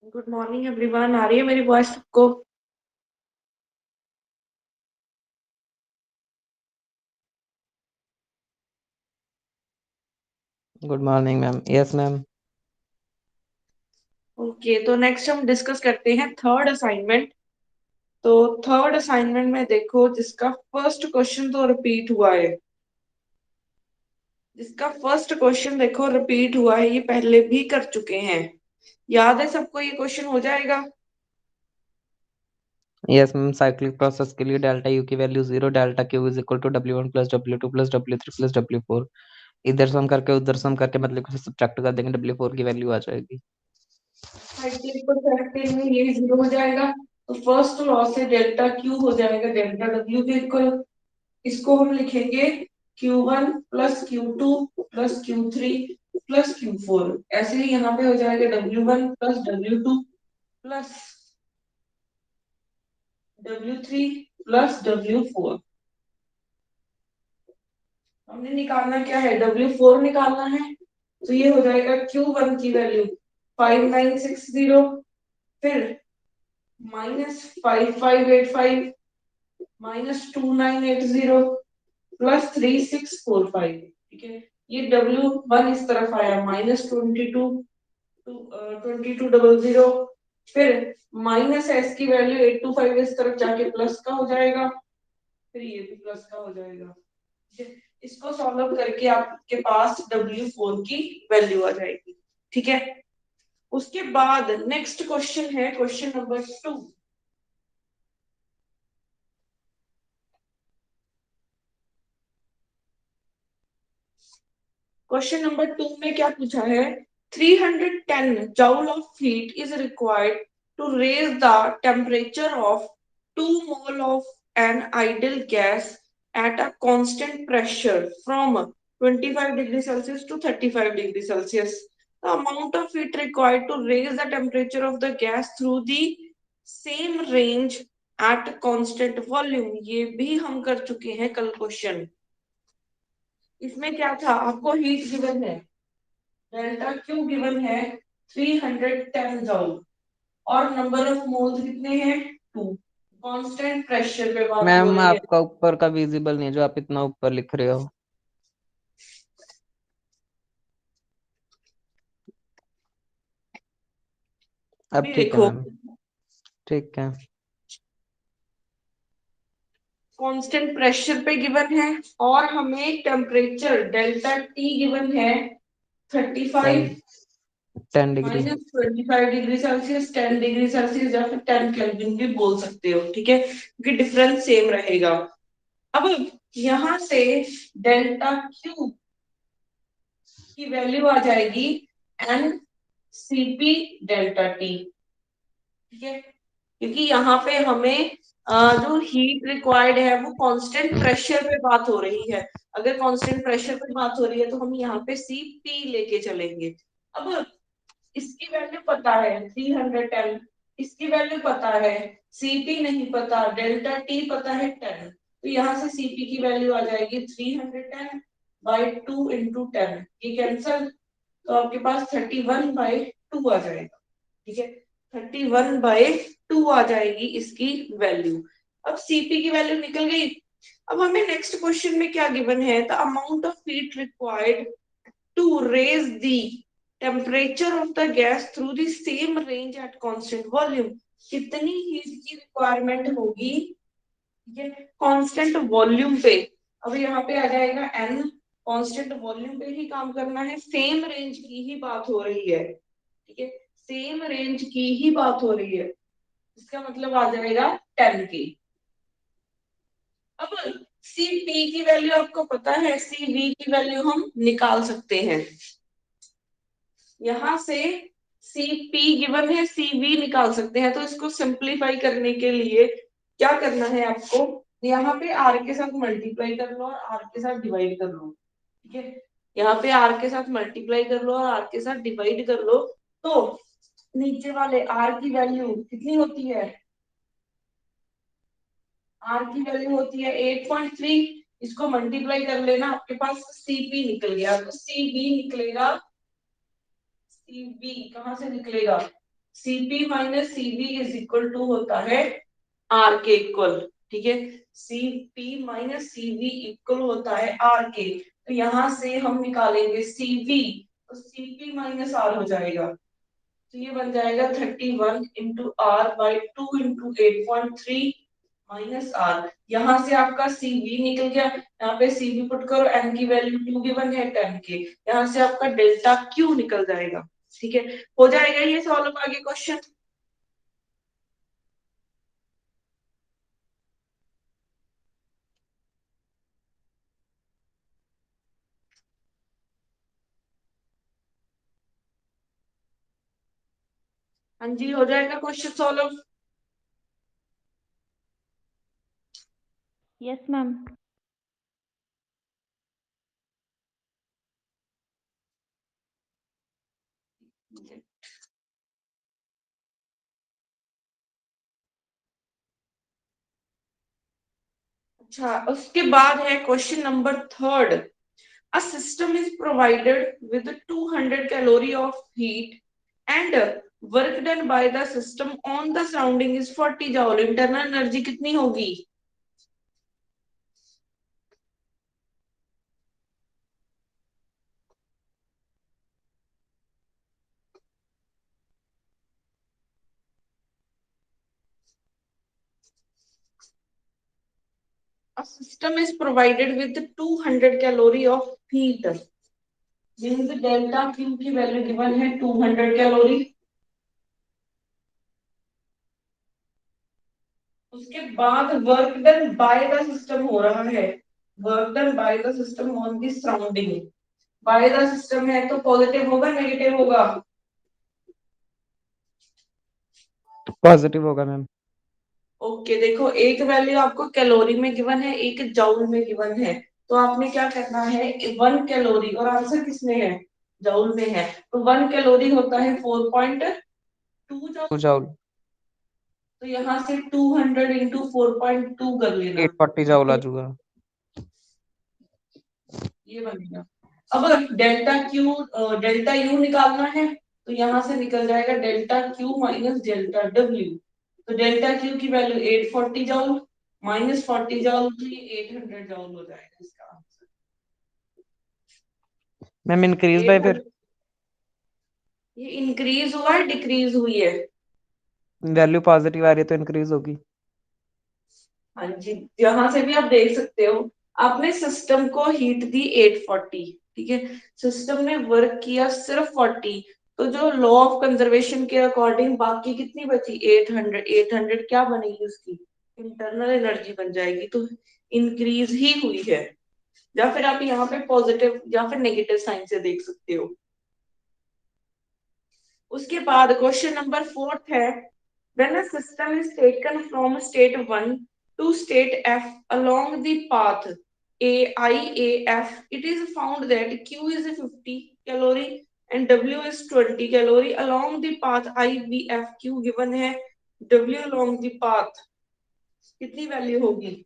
Good morning everyone. आ रही है मेरी वॉइस सबको? Good morning ma'am. Yes ma'am. Okay, तो नेक्स्ट हम डिस्कस करते हैं थर्ड असाइनमेंट। तो थर्ड असाइनमेंट में देखो, जिसका फर्स्ट क्वेश्चन तो रिपीट हुआ है। जिसका फर्स्ट क्वेश्चन देखो रिपीट हुआ है, ये पहले भी कर चुके हैं। याद है सबको? ये क्वेश्चन हो जाएगा। यस मैम, साइक्लिक प्रोसेस के लिए डेल्टा यू की value 0, delta Q is equal to W1 plus W2 plus W3 plus W4। इधर सम करके उधर सम करके मतलब कि सब्ट्रैक्ट कर देंगे, W4 की वैल्यू आ जाएगी। साइक्लिक को सेलेक्ट में ये जीरो हो जाएगा। तो फर्स्ट लॉ से डेल्टा क्यू हो जाएगा डेल्टा डब्ल्यू के इक्वल। इसको हम लिखेंगे Q1 plus Q2 plus Q3 plus Q4। ऐसे ही यहाँ पे हो जाएगा W1 plus W2 plus W3 plus W4। हमने निकालना क्या है? W4 निकालना है। तो ये हो जाएगा Q1 की वैल्यू 5960, फिर -5585 -2980 +3645। ठीक है, ये W1 इस तरफ आया -2200, फिर माइनस एस की वैल्यू 825 इस तरफ जाके प्लस का हो जाएगा, फिर ये भी प्लस का हो जाएगा। ठीक है, इसको सॉल्व करके आपके पास W4 की वैल्यू आ जाएगी। ठीक है, उसके बाद नेक्स्ट क्वेश्चन है क्वेश्चन नंबर 2। क्वेश्चन नंबर 2 में क्या पूछा है? 310 joule of heat is required to raise the temperature of 2 mole of an ideal gas at a constant pressure from 25 degrees Celsius to 35 degrees Celsius. The amount of heat required to raise the temperature of the gas through the same range at constant volume। ये भी हम कर चुके हैं कल question. इसमें क्या था? आपको हीट गिवन है, डेल्टा क्यू गिवन है 310 जॉल, और नंबर ऑफ मोल्स कितने हैं? 2। कांस्टेंट प्रेशर पे बात हो मैम रही है। आपका ऊपर का विजिबल नहीं है, जो आप इतना ऊपर लिख रहे हो। अब अभी ठीक है देखो, मैम। ठीक है। कांस्टेंट प्रेशर पे गिवन है, और हमें टेम्परेचर डेल्टा टी गिवन है 10 35 10 degree. -25 degree Celsius, 10 degree Celsius, या फिर 10 केल्विन भी बोल सकते हो। ठीक है, क्योंकि डिफरेंस सेम रहेगा। अब यहां से डेल्टा क्यू की वैल्यू आ जाएगी एन सीपी डेल्टा टी। ठीक है, क्योंकि यहाँ पे हमें जो हीट रिक्वायर्ड है वो कांस्टेंट प्रेशर पे बात हो रही है। अगर कांस्टेंट प्रेशर पे बात हो रही है तो हम यहाँ पे सीपी लेके चलेंगे। अब इसकी वैल्यू पता है 310, इसकी वैल्यू पता है, सीपी नहीं पता, डेल्टा टी पता है 10। तो यहाँ से सीपी की वैल्यू आ जाएगी 310/2 × 10। ये कैंसल, तो आपके पास 31/2 आ जाएगा। ठीक है, 31/2 आ जाएगी इसकी वैल्यू। अब सीपी की वैल्यू निकल गई। अब हमें नेक्स्ट क्वेश्चन में क्या गिवन है? The amount of heat required to raise the temperature of the gas through the same range at constant volume। कितनी हीट की रिक्वायरमेंट होगी ये कांस्टेंट वॉल्यूम पे? अब यहाँ पे आ जाएगा एन, कांस्टेंट वॉल्यूम पे ही काम करना है, सेम रेंज की ही बात हो रही है। ठीक है, सेम रेंज की ही बात हो रही है, इसका मतलब आ जाएगा 10 की। अब सी पी की वैल्यू आपको पता है, सी वी की वैल्यू हम निकाल सकते हैं। यहां से सी पी गिवन है, सी वी निकाल सकते हैं। तो इसको सिंप्लीफाई करने के लिए क्या करना है आपको? यहाँ पे आर के साथ मल्टीप्लाई कर लो और आर के साथ डिवाइड कर लो। ठीक है, यहाँ पे आर के साथ मल्टीप्लाई कर लो और आर के साथ डिवाइड कर लो। तो नीचे वाले आर की वैल्यू कितनी होती है? आर की वैल्यू होती है 8.3। इसको मल्टीप्लाई कर लेना, आपके पास सीपी निकल गया। तो सीबी निकलेगा, सीबी कहाँ से निकलेगा? Cp minus Cv is equal to होता है R के इक्वल, ठीक है। Cp माइनस Cv इक्वल होता है R के, तो यहां से हम निकालेंगे Cv, तो Cp माइनस R हो जाएगा, तो ये बन जाएगा 31 into R by 2 into 8.3 minus R. यहाँ से आपका Cv निकल गया, यहाँ पे Cv पुट करो, n की वैल्यू 2 गिवन है 10 के, यहाँ से आपका डेल्टा Q निकल जाएगा, ठीक है। हो जाएगा ये सॉल्व आगे क्वेश्चन। हाँ जी, हो जाएगा क्वेश्चन सॉल्व। Yes ma'am. अच्छा, उसके बाद है question number third. A system is provided with 200 calorie of heat and work done by the system on the surrounding is 40 joule. Internal energy कितनी होगी? A system is provided with 200 calorie of heat, means delta Q की value given है 200 calorie. उसके बाद work done by the system हो रहा है, work done by the system on the surrounding. By the system है तो पॉजिटिव होगा नेगेटिव होगा? पॉजिटिव होगा मैम। ओके, देखो एक वैल्यू आपको कैलोरी में गिवन है, एक जूल में गिवन है, तो आपने क्या करना है, 1 कैलोरी, और आंसर किसमें है, जूल में है, तो 1 कैलोरी होता है 4.2 जूल। 2 जूल। तो यहाँ से 200 इंटू 4.2 कर लेना, 840 जूल आ जाऊगा। ये बनेगा। अब डेल्टा क्यू डेल्टा यू निकालना है, तो यहाँ से निकल जाएगा delta Q minus delta W. तो डेल्टा क्यू की वैल्यू 840 जूल माइनस 40 जूल, तो ये 800 जूल हो जाएगा इसका आंसर। मैम इंक्रीज बाय फिर ये इंक्रीज हुआ है डिक्रीज हुई है? वैल्यू पॉजिटिव आ रही है तो इंक्रीज होगी। हाँ जी, यहाँ से भी आप देख सकते हो, आपने सिस्टम को हीट दी 840, ठीक है, सिस्टम ने वर्क किया सिर्फ 40, तो जो लॉ ऑफ कंजर्वेशन के अकॉर्डिंग बाकी कितनी बची, 800। 800 क्या बनेगी उसकी, इंटरनल एनर्जी बन जाएगी, तो इंक्रीज ही हुई है। या फिर आप यहाँ पे पॉजिटिव या फिर नेगेटिव साइन से देख सकते हो। उसके बाद क्वेश्चन नंबर फोर्थ है, when a system is taken from state 1 to state F along the path AIAF, it is found that Q is 50 calorie and W is 20 calorie along the path IBF। Q given है, W along the path कितनी value होगी?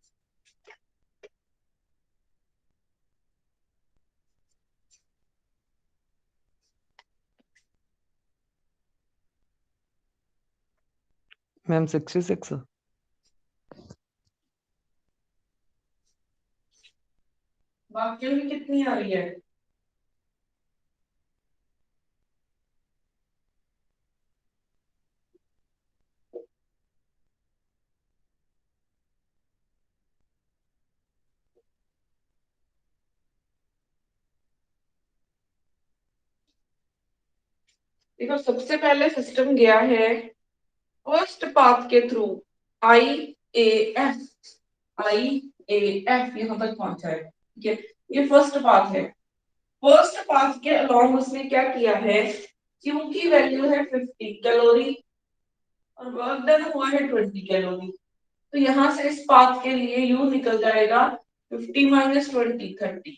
Ma'am 66। बाकियों की कितनी आ रही है? देखो सबसे पहले सिस्टम गया है फर्स्ट पाथ के थ्रू, आई ए एफ यहाँ तक पहुंचा है, ठीक है, ये फर्स्ट पाथ है। फर्स्ट पाथ के अलोंग उसने क्या किया है, क्यू की वैल्यू है 50 कैलोरी और वर्क डन हुआ है 20 कैलोरी, तो यहाँ से इस पाथ के लिए यू निकल जाएगा 50 माइनस 20 30,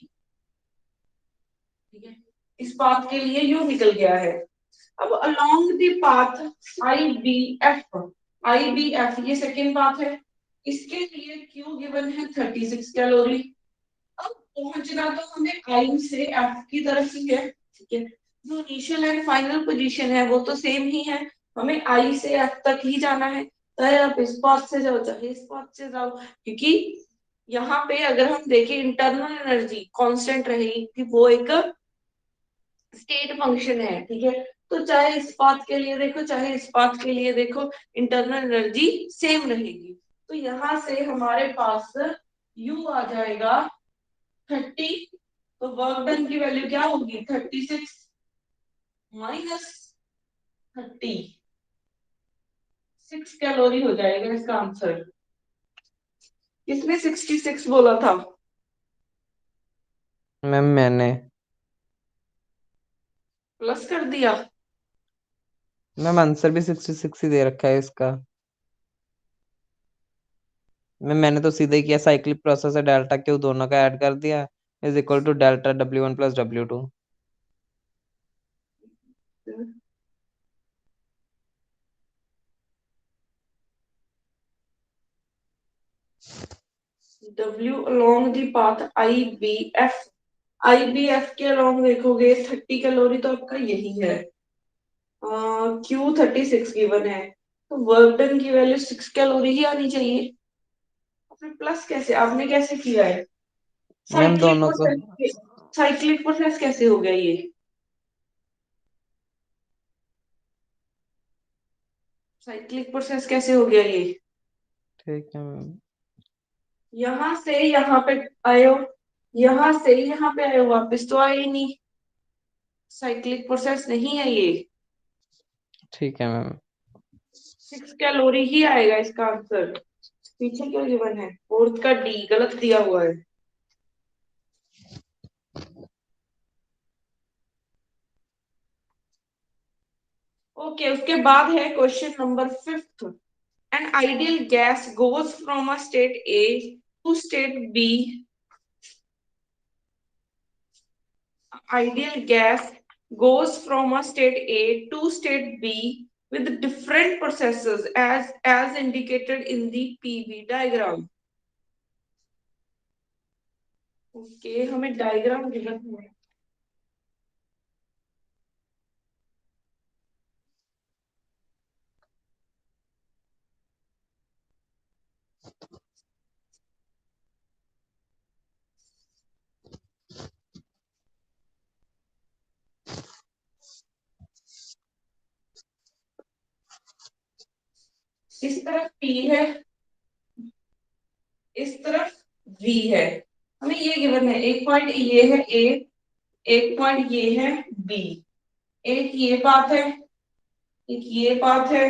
ठीक है, इस पाथ के लिए यू निकल गया है। अब along the path I B F ये सेकेंड पाथ है, इसके लिए क्यू गिवन है 36 कैलोरी। अब पहुंचना तो हमें आई से एफ की तरफ ही है, ठीक है, जो इनिशियल एंड फाइनल पोजीशन है वो तो सेम ही है, हमें आई से एफ तक ही जाना है, चाहे आप इस पाथ से जाओ चाहे इस पाथ से जाओ, क्योंकि यहाँ पे अगर हम देखें इंटरनल एनर्जी कांस्टेंट रहेगी कि वो एक स्टेट फंक्शन है, ठीक है। तो चाहे इस पाथ के लिए देखो चाहे इस पाथ के लिए देखो, इंटरनल एनर्जी सेम रहेगी। तो यहां से हमारे पास यू आ जाएगा 30। तो वर्क डन की वैल्यू क्या होगी 36 माइनस 36 कैलोरी हो जाएगा इसका आंसर। किसने 66 बोला था? मैम मैंने। प्लस कर दिया। मैम आंसर भी 66 ही दे रखा है इसका। मैंने तो सीधे किया, साइक्लिक प्रोसेस है, डेल्टा क्यू दोनों का ऐड कर दिया, is equal to delta W1 plus W2। W along the path IBF, IBF के along देखोगे 30 कैलोरी तो आपका यही है, Q 36 गिवन है, तो वर्क डन की वैल्यू 6 कैलोरी ही आनी चाहिए। आपने प्लस कैसे, आपने कैसे किया है? मैम साइक्लिक दोनों को। प्रोसेस, साइक्लिक प्रोसेस कैसे हो गया ये? साइक्लिक प्रोसेस कैसे हो गया ये? ठीक है मैम। यहां से यहाँ पे आए हो, यहां से यहाँ पे आए हो, वापस तो आए ही नहीं, साइक्लिक प्रोसेस नहीं है ये। ठीक है मैम। 6 कैलोरी ही आएगा इसका आंसर। पीछे क्यों गिवन है, फोर्थ का डी गलत दिया हुआ है। ओके, उसके बाद है question number 5th। An ideal gas goes from a state A to state B, ideal gas goes from a state A to state B with different processes as indicated in the PV diagram. Okay, हमें diagram given है। इस तरफ P है, इस तरफ V है। हमें ये गिवन है, एक पॉइंट ये है A, एक पॉइंट ये है B। एक ये पाथ है, एक ये पाथ है,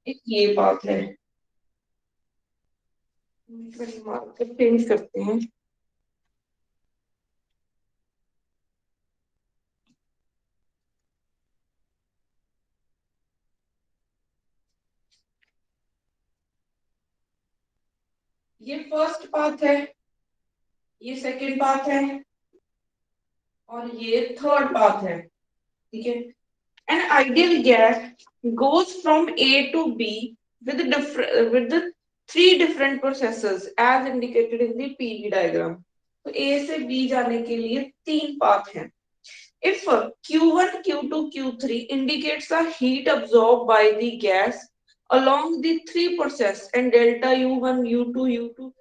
एक ये पाथ है। मार्कर चेंज करते हैं। ये फर्स्ट पाथ है, ये सेकंड पाथ है, और ये थर्ड पाथ है, ठीक है। An ideal gas goes from A to B with the three different processes as indicated in the PV diagram. तो A से B जाने के लिए तीन पाथ हैं। If Q1, Q2, Q3 indicates the heat absorbed by the gas along the three process and delta U1, U2, U2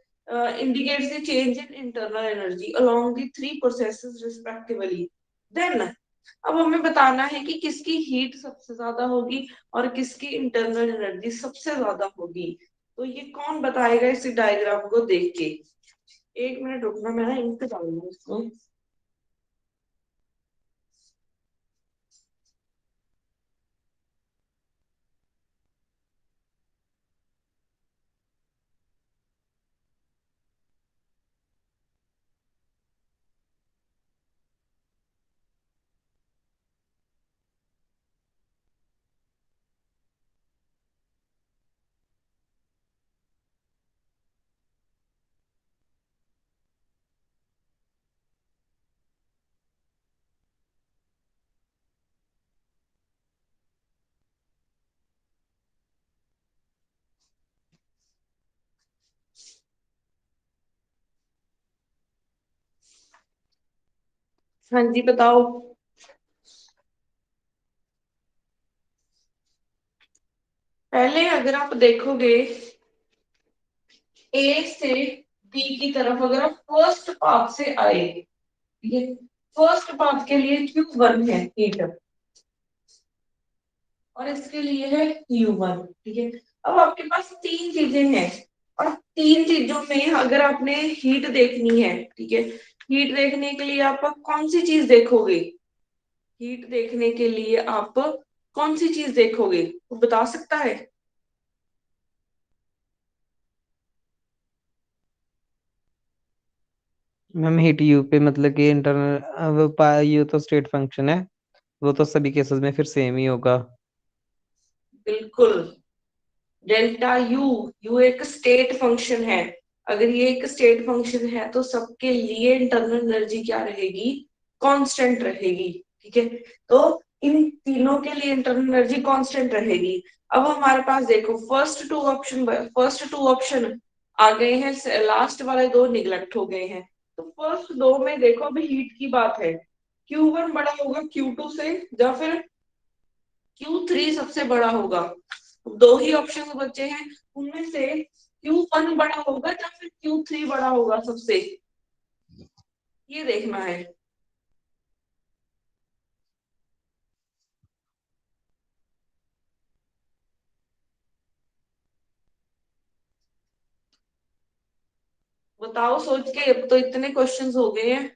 indicates the change in internal energy along the three processes respectively, then अब हमें बताना है कि किसकी heat सबसे ज्यादा होगी और किसकी इंटरनल एनर्जी सबसे ज्यादा होगी। तो ये कौन बताएगा इस डायग्राम को देख के? एक मिनट रुकना, मैं ना इंक डालूंगी इसमें। हाँ जी, बताओ। पहले अगर आप देखोगे ए से बी की तरफ, अगर आप फर्स्ट पाथ से आए, ये फर्स्ट पाथ के लिए Q1 है हीट, और इसके लिए है U1, ठीक है। अब आपके पास तीन चीजें हैं, और तीन चीजों में अगर आपने हीट देखनी है, ठीक है, हीट देखने के लिए आप कौन सी चीज देखोगे? हीट देखने के लिए आप कौन सी चीज देखोगे, वो बता सकता है? मैम हीट यू पे मतलब कि इंटरनल वो यू तो स्टेट फंक्शन है, वो तो सभी केसेस में फिर सेम ही होगा। बिल्कुल। डेल्टा यू, यू एक स्टेट फंक्शन है। अगर ये एक स्टेट फंक्शन है तो सबके लिए इंटरनल एनर्जी क्या रहेगी? कांस्टेंट रहेगी, ठीक है। तो इन तीनों के लिए इंटरनल एनर्जी कांस्टेंट रहेगी। अब हमारे पास देखो फर्स्ट टू ऑप्शन आ गए हैं, लास्ट वाले दो निगलेक्ट हो गए हैं। तो फर्स्ट दो में देखो, अभी हीट की बात है, Q1 बड़ा होगा Q2 से, या फिर Q3 सबसे बड़ा होगा? दो ही ऑप्शन बचे हैं, उनमें से Q1 बड़ा होगा या फिर Q3 बड़ा होगा सबसे, ये देखना है। बताओ सोच के, अब तो इतने क्वेश्चंस हो गए हैं।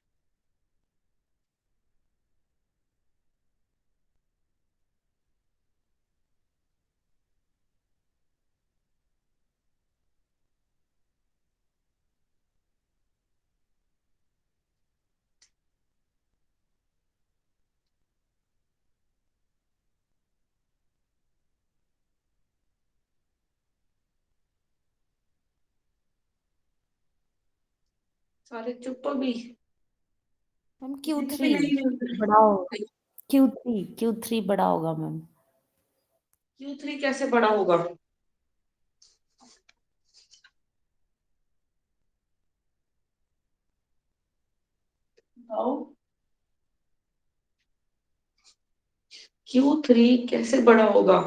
सारे चुप अभी, मैम किसी को Q3 भी नहीं मिल बड़ा होगा, Q3 बड़ा होगा मैम। Q3 कैसे बड़ा होगा? बताओ, Q3 कैसे बड़ा होगा?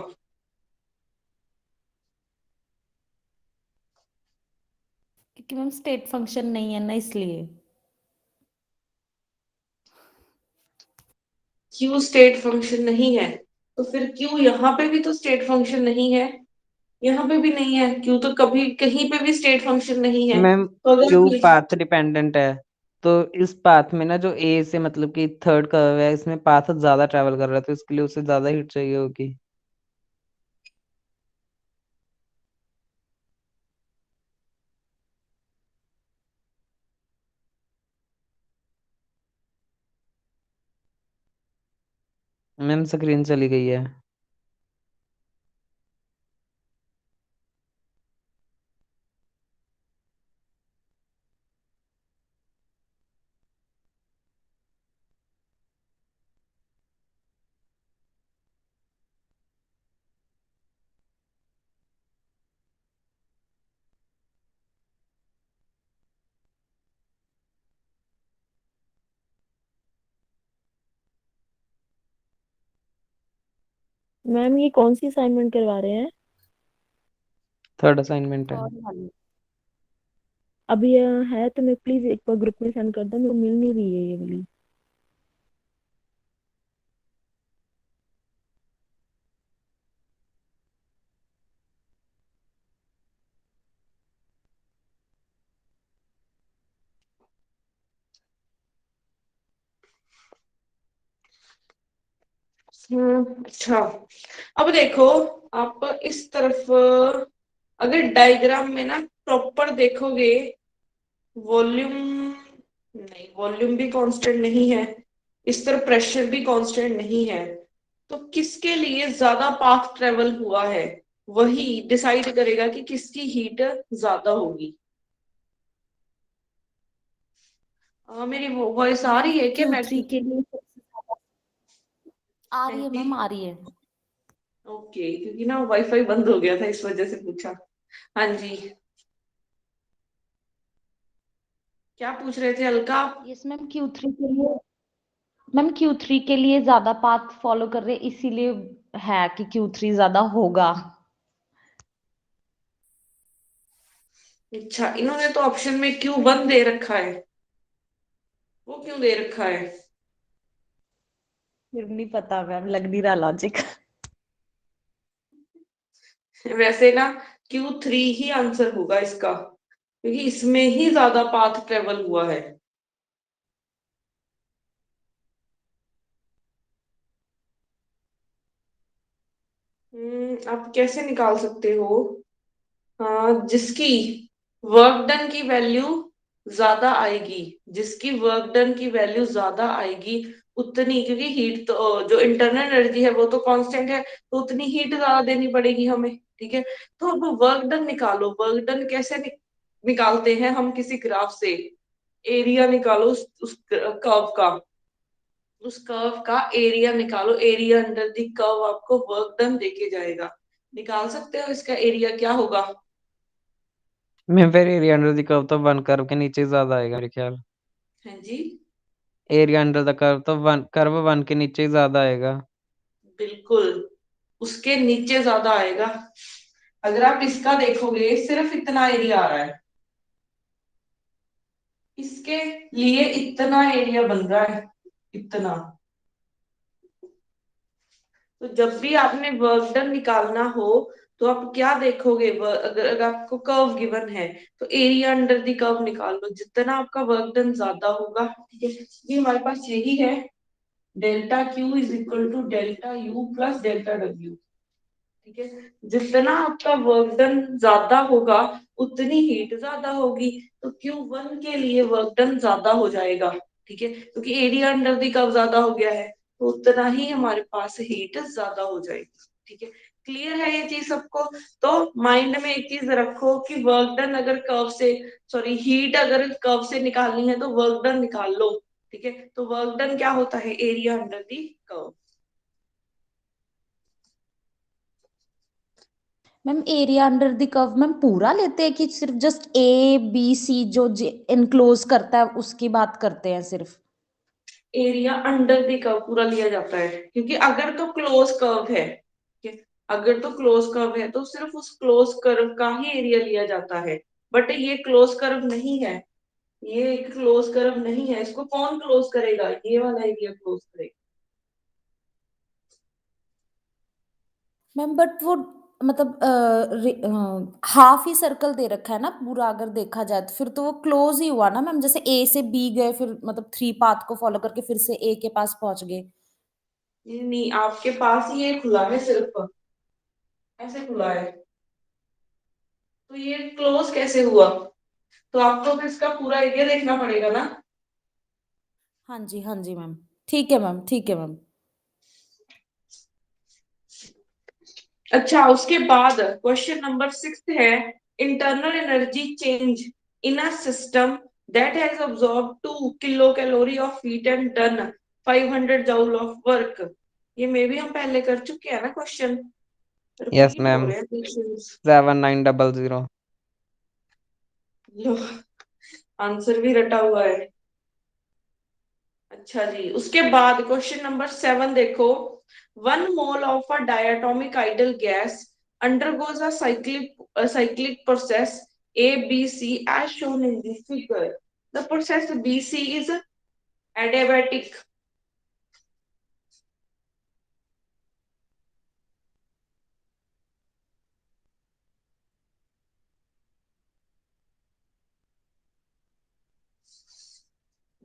क्योंकि मैम स्टेट फंक्शन नहीं है ना, इसलिए। Q स्टेट फंक्शन नहीं है, तो फिर Q यहाँ पे भी तो स्टेट फंक्शन नहीं है, यहाँ पे भी नहीं है, Q तो कभी कहीं पे भी स्टेट फंक्शन नहीं है। मैम तो अगर क्यू आप यहाँ, पाथ डिपेंडेंट है, तो इस पाथ में ना जो ए से मतलब कि थर्ड कर्व है, इसमें पाथ ज्यादा ट्रेवल कर रहा है, तो इसके लिए उसे ज्यादा हीट चाहिए होगी। मैम स्क्रीन चली गई है। मैम ये कौन सी असाइनमेंट करवा रहे हैं? थर्ड असाइनमेंट है। और वाली अभी है तो मैं प्लीज एक बार ग्रुप में सेंड कर दो, मेरे को मिल नहीं रही है ये वाली। अच्छा, अब देखो, आप इस तरफ अगर डायग्राम में ना प्रॉपर देखोगे, वॉल्यूम, नहीं वॉल्यूम भी कांस्टेंट नहीं है, इस तरफ प्रेशर भी कांस्टेंट नहीं है, तो किसके लिए ज्यादा पाथ ट्रेवल हुआ है, वही डिसाइड करेगा कि किसकी हीट ज्यादा होगी। मेरी वॉइस आ मैम रही है क्या Q3 बैटरी? के लिए सबसे ज्यादा आ रही है बैटरी, मैम, आ रही है। ओके, क्योंकि ना वाईफाई बंद हो गया था, इस वजह से पूछा। हाँ जी, क्या पूछ रहे थे अलका? यस मैम Q3 के लिए, मैम Q3 के लिए ज्यादा पाथ फॉलो कर रहे हैं, इसीलिए है कि Q3 ज्यादा होगा। अच्छा, इन्होंने तो ऑप्शन में Q1 दे रखा है, वो क्यों दे रखा है? फिर नहीं पता मैम, लग नहीं रहा लॉजिक। वैसे ना Q3 ही आंसर होगा इसका, क्योंकि इसमें ही ज्यादा पाथ ट्रेवल हुआ है। आप कैसे निकाल सकते हो? हाँ, जिसकी वर्क डन की वैल्यू ज्यादा आएगी, जिसकी वर्क डन की वैल्यू ज्यादा आएगी उतनी, क्योंकि हीट तो जो इंटरनल एनर्जी है वो तो कांस्टेंट है, तो उतनी हीट ज्यादा देनी पड़ेगी हमें, ठीक है। तो अब वर्क डन निकालो। वर्क डन कैसे निकालते हैं हम? किसी ग्राफ से एरिया निकालो, उस कर्व का, उस कर्व का एरिया निकालो। एरिया अंडर द कर्व आपको वर्क डन देके जाएगा। निकाल सकते हो इसका एरिया क्या होगा? मैं फिर एरिया अंडर द कर्व तो 1 कर्व के नीचे ज्यादा आएगा मेरे ख्याल। हाँ जी, एरिया अंडर द कर्व तो 1 कर्व 1 के नीचे ज्यादा आएगा। बिल्कुल, उसके नीचे ज्यादा आएगा। अगर आप इसका देखोगे, सिर्फ इतना एरिया आ रहा है, इसके लिए इतना एरिया बन रहा है, इतना। तो जब भी आपने वर्क डन निकालना हो तो आप क्या देखोगे? अगर आपको कर्व गिवन है तो एरिया अंडर द कर्व निकाल लो, जितना आपका वर्क डन ज्यादा होगा, ठीक है। ये हमारे पास यही है, delta Q is equal to delta U plus delta W, ठीक है। जितना आपका वर्क डन ज्यादा होगा उतनी हीट ज्यादा होगी, तो Q1 के लिए वर्क डन ज्यादा हो जाएगा, ठीक है, क्योंकि एरिया अंडर द कर्व ज्यादा हो गया है, तो उतना ही हमारे पास हीट ज्यादा हो जाएगी, ठीक है। क्लियर है ये चीज सबको? तो माइंड में एक चीज रखो कि वर्क डन अगर कर्व से, सॉरी, हीट अगर कर्व से निकालनी है तो वर्क डन निकाल लो, ठीक है। तो वर्क डन क्या होता है? Area under the curve. Ma'am area under the curve ma'am पूरा लेते हैं कि सिर्फ जस्ट ए बी सी जो इनक्लोज करता है उसकी बात करते हैं सिर्फ? एरिया अंडर द कर्व पूरा लिया जाता है, क्योंकि अगर तो क्लोज कर्व है, ठीक है, अगर तो क्लोज कर्व है तो सिर्फ उस क्लोज कर्व का ही एरिया लिया जाता है। बट ये क्लोज कर्व नहीं है, ये एक क्लोज कर्व नहीं है, इसको कौन क्लोज करेगा? ये वाला एरिया क्लोज करेगा। मैम बट वो मतलब हाफ ही सर्कल दे रखा है ना पूरा, अगर देखा जाए तो फिर तो वो क्लोज ही हुआ ना मैम। जैसे ए से बी गए, फिर मतलब 3 पाथ को फॉलो करके फिर से ए के पास पहुंच गए। ये नहीं, आपके पास ये खुला है, सिर्फ ऐसे खुला है, तो ये क्लोज कैसे हुआ? तो आपको तो इसका पूरा एरिया देखना पड़ेगा ना। हाँ जी मैम, ठीक है मैम, ठीक है मैम। अच्छा, उसके बाद क्वेश्चन नंबर 6 है, internal energy change in a system that has absorb 2 kilo calorie of heat and done 500 joule of work. ये मे भी हम पहले कर चुके हैं ना क्वेश्चन, यस रिपीट हो मैम, रहे हैं क्वेश्चंस। 7900। लो, आंसर भी रटा हुआ है। अच्छा जी, उसके बाद क्वेश्चन नंबर 7 देखो, 1 mole of a diatomic idol gas undergoes a cyclic process ABC as shown in this figure. The process BC is adiabatic.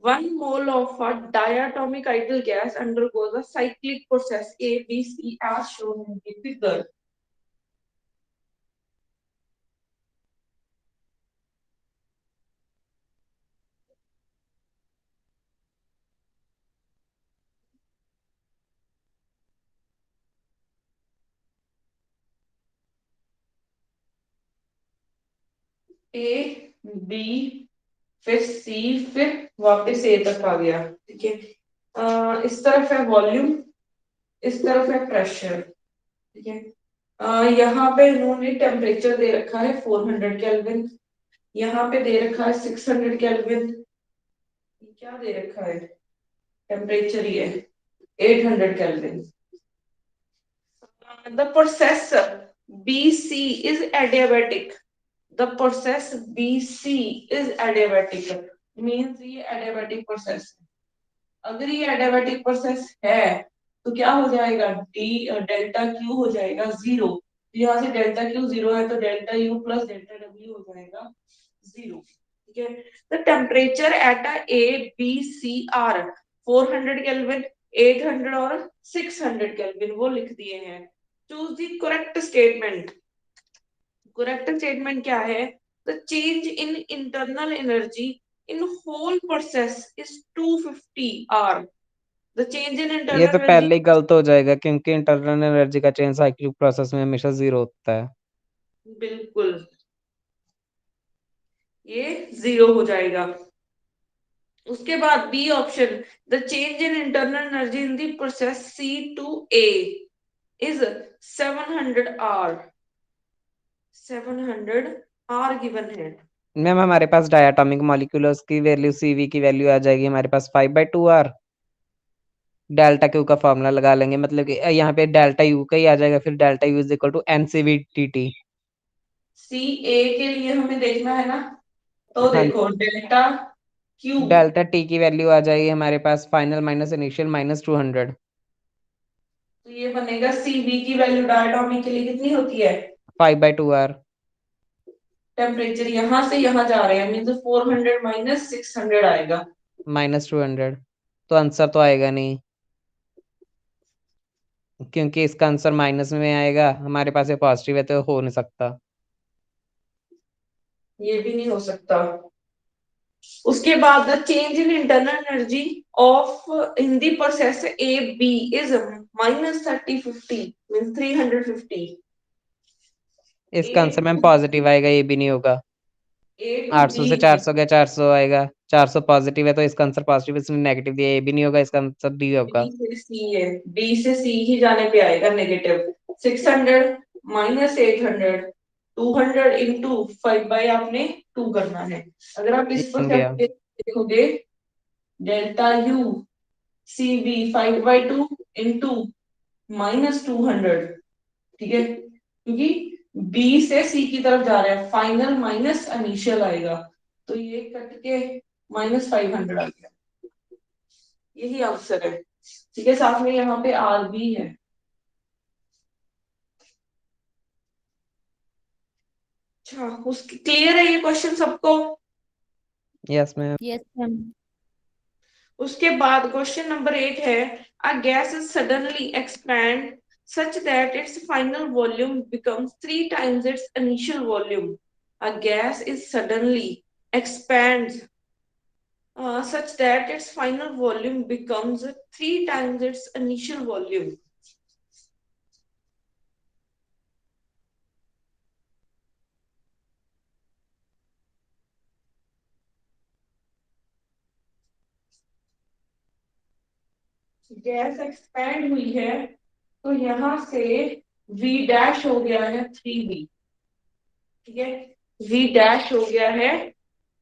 One mole of a diatomic ideal gas undergoes a cyclic process ABC as shown in the figure. A B फिर C, फिर वापस ए तक आ गया, ठीक है। इस तरफ है वॉल्यूम, इस तरफ है प्रेशर, ठीक है। यहाँ पे इन्होंने टेम्परेचर दे रखा है 400 केल्विन, यहाँ पे दे रखा है 600 केल्विन, क्या दे रखा है? टेम्परेचर ही है 800 kelvin. The process BC is adiabatic, the process BC is adiabatic, means ये adiabatic process है। अगर ये adiabatic process है तो क्या हो जाएगा, डी डेल्टा क्यू हो जाएगा 0। यहाँ से डेल्टा क्यू 0 है तो delta U plus delta W हो जाएगा 0। ठीक है, the temperature at A B C are 400 kelvin, 800 और 600 केल्विन वो लिख दिए हैं। Choose the correct statement. Correct statement क्या है, the change in internal energy in whole process is 250 R. The change in ये इंटरनल तो एनर्जी पहले ही गलत हो जाएगा क्योंकि इंटरनल एनर्जी का चेंज साइक्लिक प्रोसेस में हमेशा 0 होता है। बिल्कुल ये 0 हो जाएगा। उसके बाद B option, the change in internal energy in the process C to A is 700 R. 700 R given है। मैम हमारे पास डायटोमिक मॉलिक्यूल्स की वैल्यू सीवी की वैल्यू आ जाएगी हमारे पास 5/2r। डेल्टा क्यू का फॉर्मूला लगा लेंगे, मतलब कि यहाँ पे डेल्टा यू का ही आ जाएगा, फिर delta U is equal to NCV/dt। C A के लिए हमें देखना है ना, तो हाँ, देखो डेल्टा क्यू, डेल्टा टी की वैल्यू आ जाएगी हमारे पास फाइनल माइनस इनिशियल -200। तो ये बनेगा सी बी की वैल्यू डायटोमिक के लिए कितनी होती है, 5/2r टेम्परेचर यहाँ से यहाँ जा रहे हैं मीन्स 400 माइनस 600 आएगा। -200, तो आंसर तो आएगा नहीं क्योंकि इसका आंसर माइनस में आएगा, हमारे पास ये पॉजिटिव है तो हो नहीं सकता। ये भी नहीं हो सकता। उसके बाद the change in internal energy of in the process A B is -3050 means 350। इसका A answer ma'am too positive आएगा, ये भी नहीं होगा। ए टू 800 बी, से 400 गया 400 आएगा, 400 पॉजिटिव है तो इसका आंसर पॉजिटिव, इसमें नेगेटिव दिया, ये भी नहीं होगा, इसका आंसर डी होगा। बी से सी है, बी से सी ही जाने पे आएगा नेगेटिव। 600 माइनस 800, 200 इंटू 5 आपने 2 करना है। अगर आप ये इस बन प्रोसेस गया। पे देखोगे, delta U C B 5/2 into -200। ठीक है, क्योंकि बी से सी की तरफ जा रहे हैं, फाइनल माइनस इनिशियल आएगा, तो ये कट के -500 आ गया। यही आंसर है। ठीक है, साथ में यहाँ पे आर भी है। अच्छा, उसकी क्लियर है ये क्वेश्चन सबको? Yes ma'am. Yes ma'am. उसके बाद क्वेश्चन नंबर 8 है, a gas is suddenly expand such that its final volume becomes 3 times its initial volume. A gas is suddenly expands such that its final volume becomes 3 times its initial volume. Gas expand हुई है तो यहां से v dash हो गया है 3v। ठीक है, v डैश हो गया है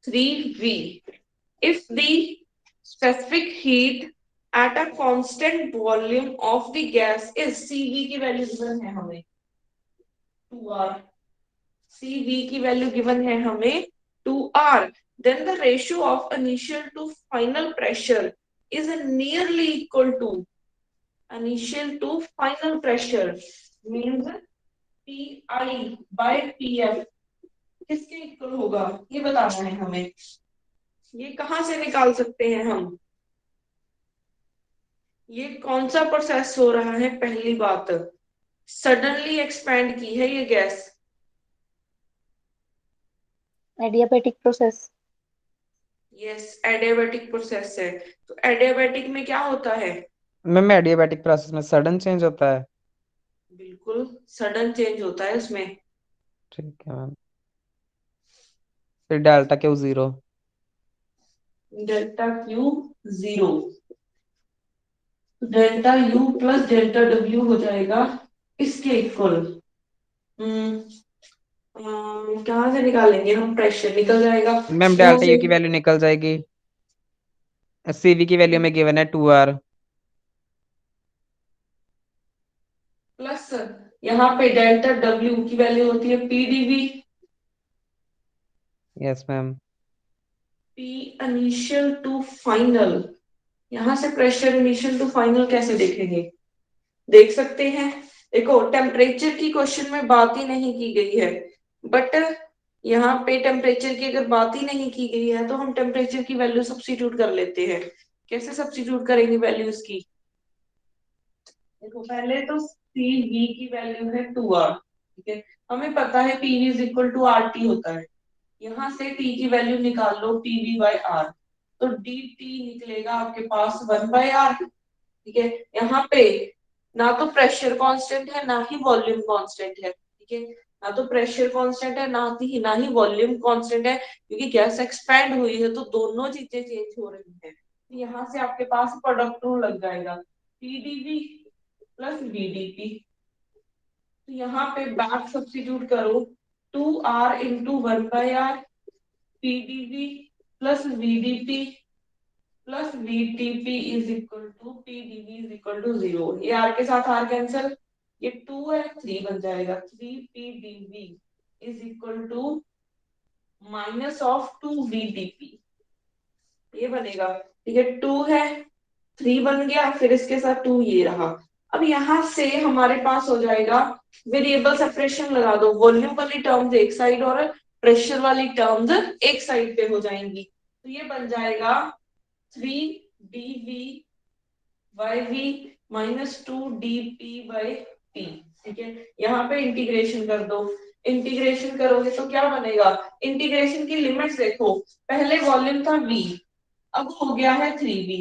3v। if the specific heat at a constant volume of the gas is cv की वैल्यू गिवन है हमें 2r, cv की वैल्यू गिवन है हमें 2r, then the ratio of initial to final pressure is nearly equal to initial to final pressure means pi by pf किसके equal होगा, ये बताना है हमें। ये कहां से निकाल सकते हैं हम, ये कौन सा प्रोसेस हो रहा है, पहली बात सडनली एक्सपैंड की है ये gas, adiabatic process. Yes adiabatic process है। तो एडियाबेटिक में क्या होता है, मैम एडियाबैटिक प्रोसेस में सडन चेंज होता है। बिल्कुल सडन चेंज होता है उसमें। ठीक है मैम, फिर delta Q 0। Delta Q 0, delta U plus delta W हो जाएगा इसके इक्वल। कहाँ से निकालेंगे हम, प्रेशर निकल जाएगा मैम यहाँ डेल्टा से। यू की वैल्यू निकल जाएगी, सीवी की वैल्यू में गिवन है 2r। प्लस यहाँ पे डेल्टा डब्ल्यू की वैल्यू होती है PDV, yes ma'am. P initial to final, यहां से प्रेशर इनिशियल टू फाइनल कैसे देखेंगे? देख सकते हैं, देखो टेम्परेचर की क्वेश्चन में बात ही नहीं की गई है, बट यहाँ पे टेम्परेचर की अगर बात ही नहीं की गई है तो हम टेम्परेचर की वैल्यू सब्स्टिट्यूट कर लेते हैं। कैसे सब्स्टिट्यूट करेंगे वैल्यूज की? देखो पहले तो पी वी की वैल्यू है 2R, ठीक है, हमें पता है P V is equal to R T होता है। यहाँ से पी की वैल्यू निकाल लो पी वी बाई आर, तो डी टी निकलेगा आपके पास 1/r, ठीक है। यहाँ पे ना तो प्रेशर कांस्टेंट है ना ही वॉल्यूम कांस्टेंट है, ठीक है, ना तो प्रेशर कांस्टेंट है ना ही वॉल्यूम कांस्टेंट है, क्योंकि गैस एक्सपैंड हुई है तो दोनों चीजें चेंज हो रही है। तो यहाँ से आपके पास प्रोडक्ट रूल लग जाएगा, पीडीवी प्लस वीडीपी। तो यहाँ पे बैक सब्स्टिट्यूट करो, 2R into 1/r, PDV plus VDP plus VTP is equal to PDV is equal to 0। ये आर के साथ आर कैंसल, ये 2 है 3 बन जाएगा, 3 PDV is equal to minus of 2 VTP, ये बनेगा, ठीक है। 2 है, 3 बन गया, फिर इसके साथ 2 ये रहा। अब यहां से हमारे पास हो जाएगा, वेरिएबल सेपरेशन लगा दो, वॉल्यूम वाली टर्म्स एक साइड और प्रेशर वाली टर्म्स एक साइड पे हो जाएंगी, तो ये बन जाएगा 3 dV by V minus 2 dP by P, ठीक है। यहाँ पे इंटीग्रेशन कर दो, इंटीग्रेशन करोगे तो क्या बनेगा? इंटीग्रेशन की लिमिट्स देखो, पहले वॉल्यूम था V, अब हो गया है 3V,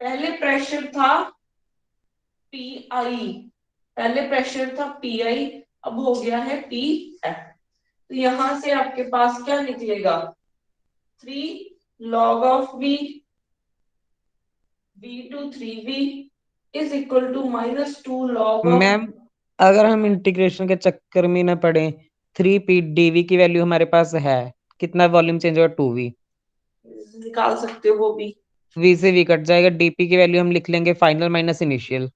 पहले प्रेशर था PI, पहले प्रेशर था PI, अब हो गया है PF। तो यहां से आपके पास क्या निकलेगा? 3 log of V, V to 3V is equal to minus 2 log of, ma'am अगर हम इंटीग्रेशन के चक्कर में ना पड़े, 3p dv की वैल्यू हमारे पास है, कितना वॉल्यूम चेंज होगा? 2v। निकाल सकते हो वो भी। v से v कट जाएगा, dp की वैल्यू हम लिख लेंगे फाइनल माइनस इनिशियल,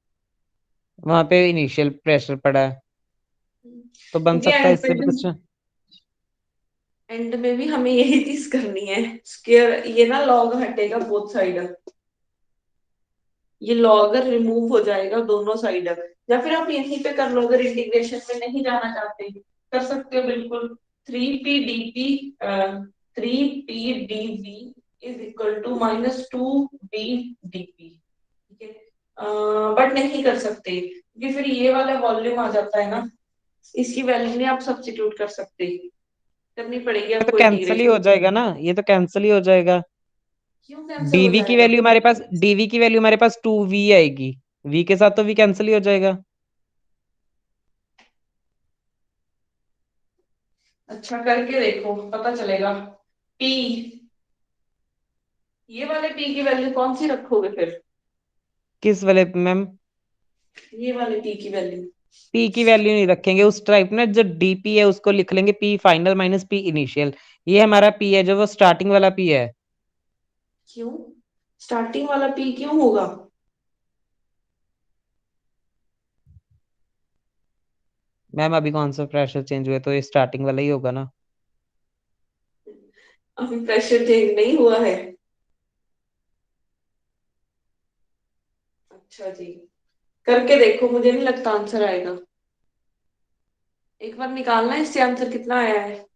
वहां पे इनिशियल प्रेशर पड़ा है, तो बन क्योंकि सकता है इससे भी कुछ। एंड में भी हमें यही चीज करनी है, स्क्वायर ये ना लॉग हटेगा बोथ साइड, ये लॉगर रिमूव हो जाएगा दोनों साइड, या फिर आप यहीं पे कर लो, अगर इंटीग्रेशन में नहीं जाना चाहते कर सकते हो बिल्कुल। 3 P D P 3 P D V is equal to minus 2 V D P, ठीक है। बट नहीं कर सकते क्योंकि फिर ये वाला वॉल्यूम आ जाता है ना, इसकी वैल्यू नहीं आप सब्स्टिट्यूट कर सकते, करनी पड़ेगी तो आपको कैंसिल ही हो इंटीग्रेशन। जाएगा ना, ये तो कैंसिल ही हो जाएगा। क्यों कैंसिल हो dv की जाएगा? वैल्यू हमारे पास, dv की वैल्यू हमारे पास 2v आएगी, v के साथ तो v कैंसिल ही हो जाएगा। अच्छा करके देखो पता चलेगा। पी, ये वाले पी की वैल्यू कौन सी रखोगे फिर? किस वाले पे मैम? ये वाले पी की वैल्यू। p की वैल्यू नहीं रखेंगे, उस टाइप ना जो dp है उसको लिख लेंगे p final minus p initial. ये हमारा p है जो वो स्टार्टिंग वाला p है। क्यों स्टार्टिंग वाला पी क्यों होगा? मैम अभी कौन सा प्रेशर चेंज हुआ, तो ये स्टार्टिंग वाला ही होगा ना। अभी प्रेशर चेंज नहीं हुआ है। अच्छा जी, करके देखो, मुझे नहीं लगता आंसर आएगा, एक बार निकालना इससे आंसर कितना आया है।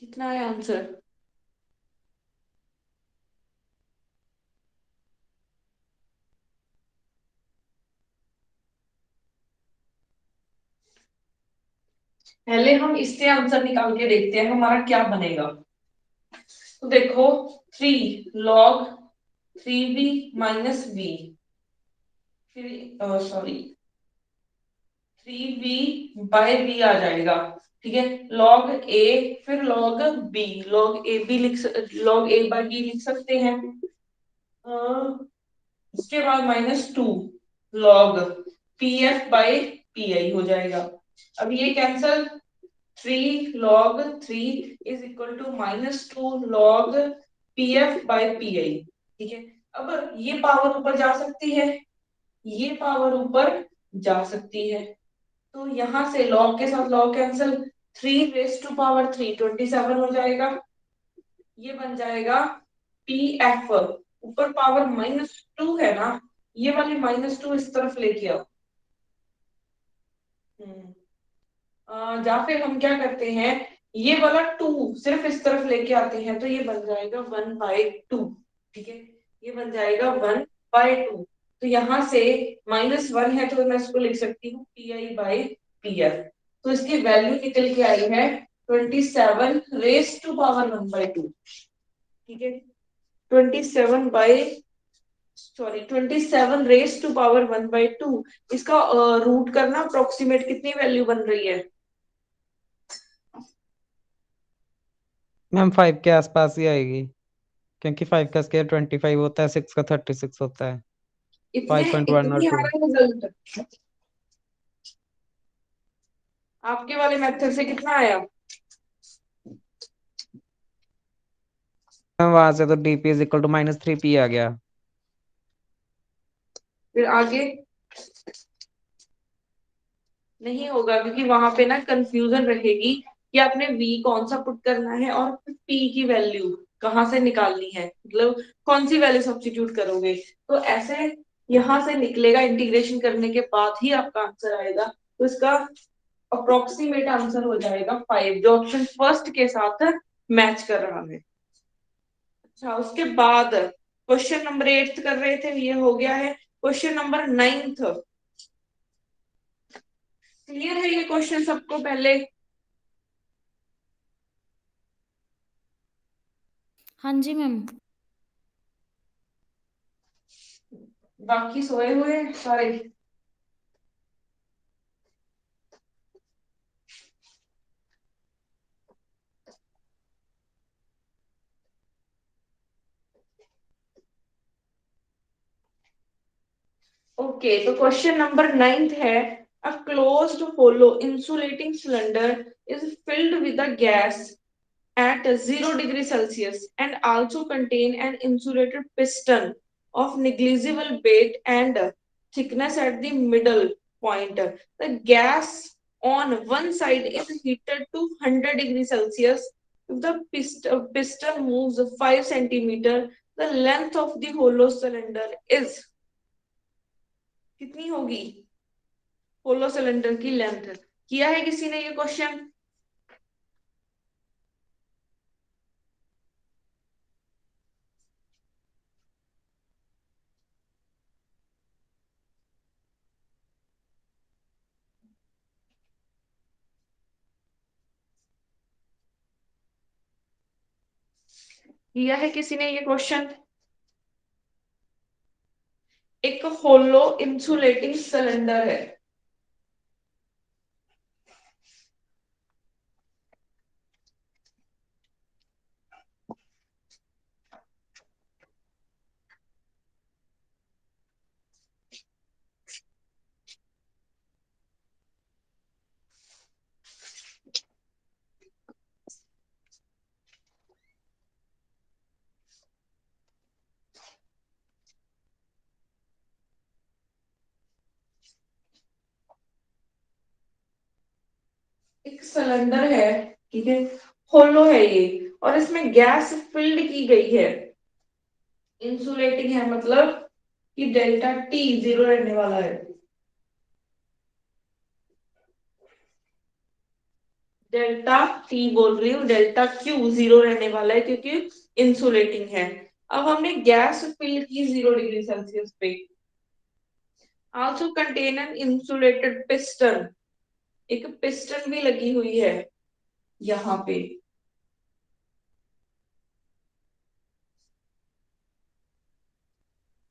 कितना आया आंसर? पहले हम इससे आंसर निकाल के देखते हैं हमारा क्या बनेगा। तो देखो 3 log 3v माइनस v, फिर सॉरी 3v/v आ जाएगा, ठीक है। log a, फिर log b, log a/b लिख सकते हैं। उसके बाद -2 log pf/v पी हो जाएगा। अब ये cancel, 3 log 3 is equal to -2 log PF by PI. ठीक है, अब ये पावर ऊपर जा सकती है, ये पावर ऊपर जा सकती है, तो यहां से log के साथ log cancel, 3 raise to power 3 27 हो जाएगा। ये बन जाएगा पी एफ, ऊपर पावर -2 है ना, ये वाली -2 इस तरफ लेके आओ। या फिर हम क्या करते हैं, ये वाला 2 सिर्फ इस तरफ लेके आते हैं, तो ये बन जाएगा 1/2। ठीक है, ये बन जाएगा 1/2। तो यहां से -1 है, तो मैं इसको लिख सकती हूँ P I by P F. तो इसकी वैल्यू निकल के आई है 27 रेज टू पावर 1/2। ठीक है, 27 रेज टू पावर 1/2। इसका रूट करना, अप्रोक्सीमेट कितनी वैल्यू बन रही है? मैम 5 के आसपास ही आएगी, क्योंकि 5 का स्क्वायर 25 होता है, 6 का 36 होता है, इतने 5.1 और इतनी आ 2। रहा है रिजल्ट? आपके वाले मेथड से कितना आया? वहां से तो DP is equal to -3p आ गया। फिर आगे नहीं होगा, क्योंकि वहां पे ना कंफ्यूजन रहेगी कि आपने v कौन सा पुट करना है और p की वैल्यू कहाँ से निकालनी है, मतलब कौन सी वैल्यू सब्स्टिट्यूट करोगे। तो ऐसे यहां से निकलेगा, इंटीग्रेशन करने के बाद ही आपका आंसर आएगा। तो इसका अप्रोक्सीमेट आंसर हो जाएगा 5, जो ऑप्शन फर्स्ट के साथ मैच कर रहा है। अच्छा, उसके बाद क्वेश्चन नंबर 8 कर रहे थे, ये हो गया है। क्वेश्चन नंबर 9, क्लियर है ये क्वेश्चन सबको? पहले हाँ जी मैम। बाकी सोए हुए हैं सारे? ओके, तो क्वेश्चन नंबर 9 है, a closed hollow insulating cylinder is filled with a gas at 0 degree Celsius and also contain an insulated piston of negligible weight and thickness at the middle point. The gas on one side is heated to 100 degrees Celsius. If the piston moves 5 centimeter, the length of the hollow cylinder is कितनी होगी? Hollow cylinder की length किया है किसी ने ये question? किया है किसी ने ये क्वेश्चन? एक होलो इंसुलेटिंग सिलेंडर है, एक सिलेंडर है, ठीक है, होलो है ये, और इसमें गैस फिल्ड की गई है। इंसुलेटिंग है मतलब कि डेल्टा टी 0 रहने वाला है। डेल्टा टी बोल रही हूँ, डेल्टा क्यू 0 रहने वाला है, क्योंकि इंसुलेटिंग है। अब हमने गैस फिल की 0 डिग्री सेल्सियस पे। Also contain an insulated piston, एक पिस्टन भी लगी हुई है यहाँ पे।